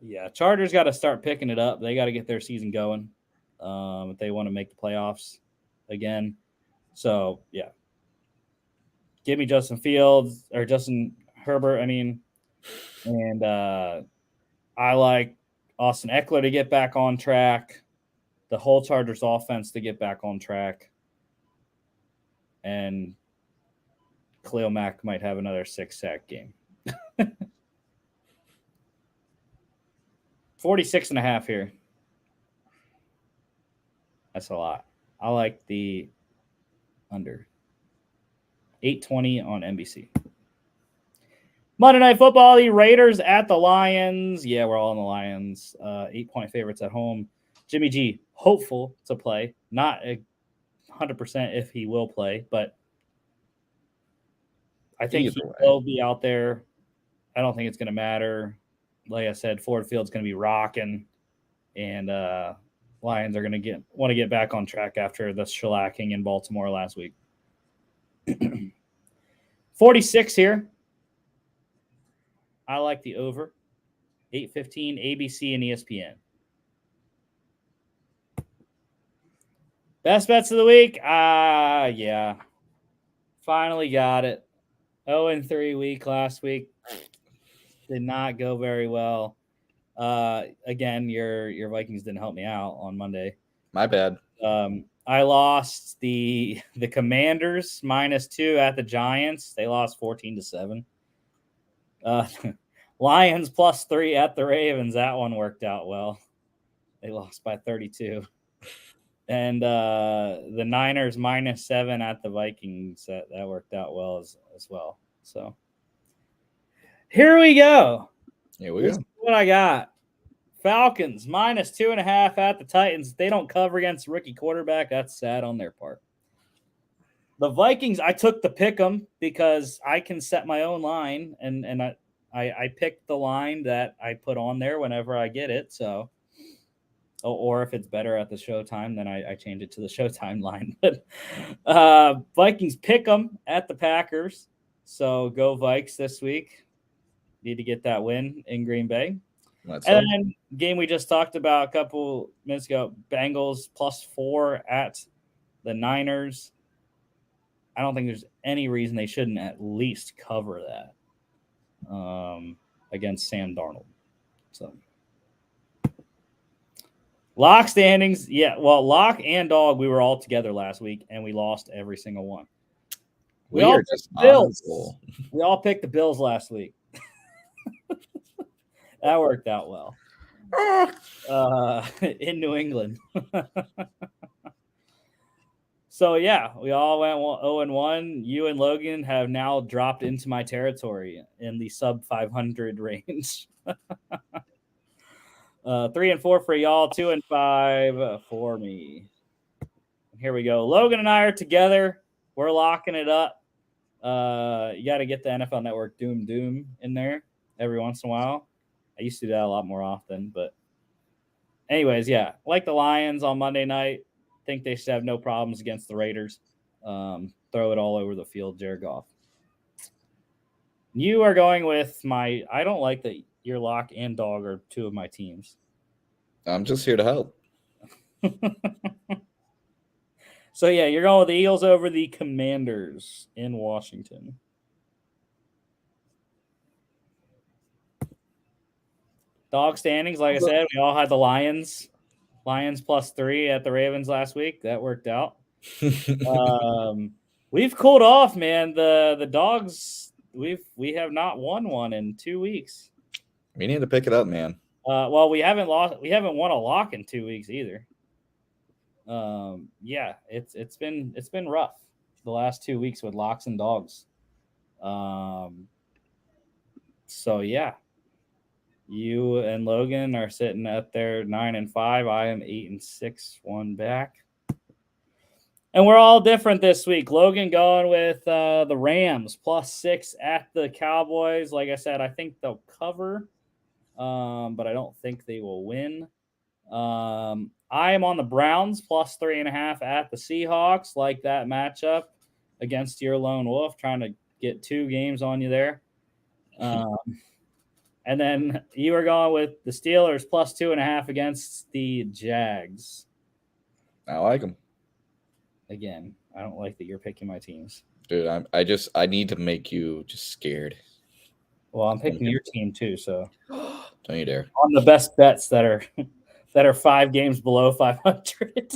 Yeah, Chargers got to start picking it up. They got to get their season going if they want to make the playoffs again. So, yeah. Give me Justin Fields or Justin Herbert, And I like Austin Eckler to get back on track. The whole Chargers offense to get back on track. And Khalil Mack might have another 6-sack game. 46.5 here. That's a lot. I like the under. 8:20 on NBC. Monday Night Football, the Raiders at the Lions. Yeah, we're all on the Lions. 8-point favorites at home. Jimmy G, hopeful to play. Not 100% if he will play, but I think he will be out there. I don't think it's going to matter. Like I said, Ford Field's going to be rocking, and Lions are going to want to get back on track after the shellacking in Baltimore last week. 46 here. I like the over. 8:15, ABC and ESPN. Best bets of the week? Yeah. Finally got it. 0-3 week last week. Did not go very well. Again, your Vikings didn't help me out on Monday. My bad. I lost the Commanders -2 at the Giants. They lost 14-7. Lions +3 at the Ravens. That one worked out well. They lost by 32. And the Niners -7 at the Vikings. That worked out well as well. So here we go. Here we This go. is what I got. Falcons -2.5 at the Titans. They don't cover against rookie quarterback. That's sad on their part. The Vikings, I took the pick 'em because I can set my own line, and I picked the line that I put on there whenever I get it. So, or if it's better at the Showtime, then I change it to the Showtime line. But Vikings pick 'em at the Packers. So go Vikes this week. Need to get that win in Green Bay. Let's And hope. then game we just talked about a couple minutes ago, Bengals +4 at the Niners. I don't think there's any reason they shouldn't at least cover that against Sam Darnold. So lock standings, yeah. Well, lock and dog, we were all together last week, and we lost every single one. We all are just picked the Bills. on We all picked the Bills last week. That worked out well. In New England. So yeah, we all went 0-1. You and Logan have now dropped into my territory in the sub 500 range. 3-4 for y'all, 2-5 for me. Here we go. Logan and I are together. We're locking it up. You got to get the NFL Network Doom in there every once in a while. I used to do that a lot more often, but anyways, yeah, like the Lions on Monday night. Think they should have no problems against the Raiders. Throw it all over the field, Jared Goff. You are going with my. I don't like that your lock and dog are two of my teams. I'm just here to help. So yeah, you're going with the Eagles over the Commanders in Washington. Dog standings, like I said, we all had the Lions. Lions +3 at the Ravens last week. That worked out. We've cooled off, man. The Dogs, we have not won one in 2 weeks. We need to pick it up, man. Well, we haven't won a lock in 2 weeks either. Yeah, it's been rough the last 2 weeks with locks and dogs. So yeah. You and Logan are sitting at their 9-5. I am 8-6, one back. And we're all different this week. Logan going with the Rams +6 at the Cowboys. Like I said, I think they'll cover, but I don't think they will win. I am on the Browns +3.5 at the Seahawks. Like that matchup against your lone wolf, trying to get 2 games on you there. And then you are going with the Steelers +2.5 against the Jags. I like them. Again, I don't like that you're picking my teams. Dude, I need to make you just scared. Well, I'm picking your team too, so don't you dare. On the best bets that are 5 games below 500.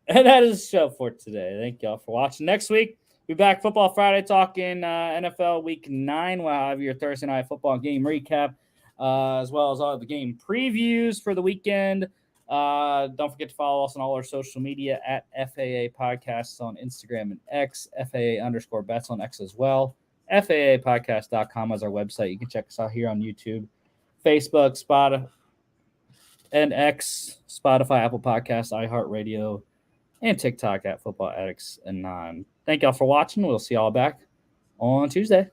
And that is the show for today. Thank y'all for watching. Next week, we'll be back Football Friday talking NFL Week 9. We'll have your Thursday night football game recap, as well as all the game previews for the weekend. Don't forget to follow us on all our social media at FAA Podcasts on Instagram and X, FAA_bets on X as well. FAApodcast.com is our website. You can check us out here on YouTube, Facebook, Spotify, and X, Spotify, Apple Podcasts, iHeartRadio, and TikTok at Football Addicts and 9. Thank y'all for watching. We'll see y'all back on Tuesday.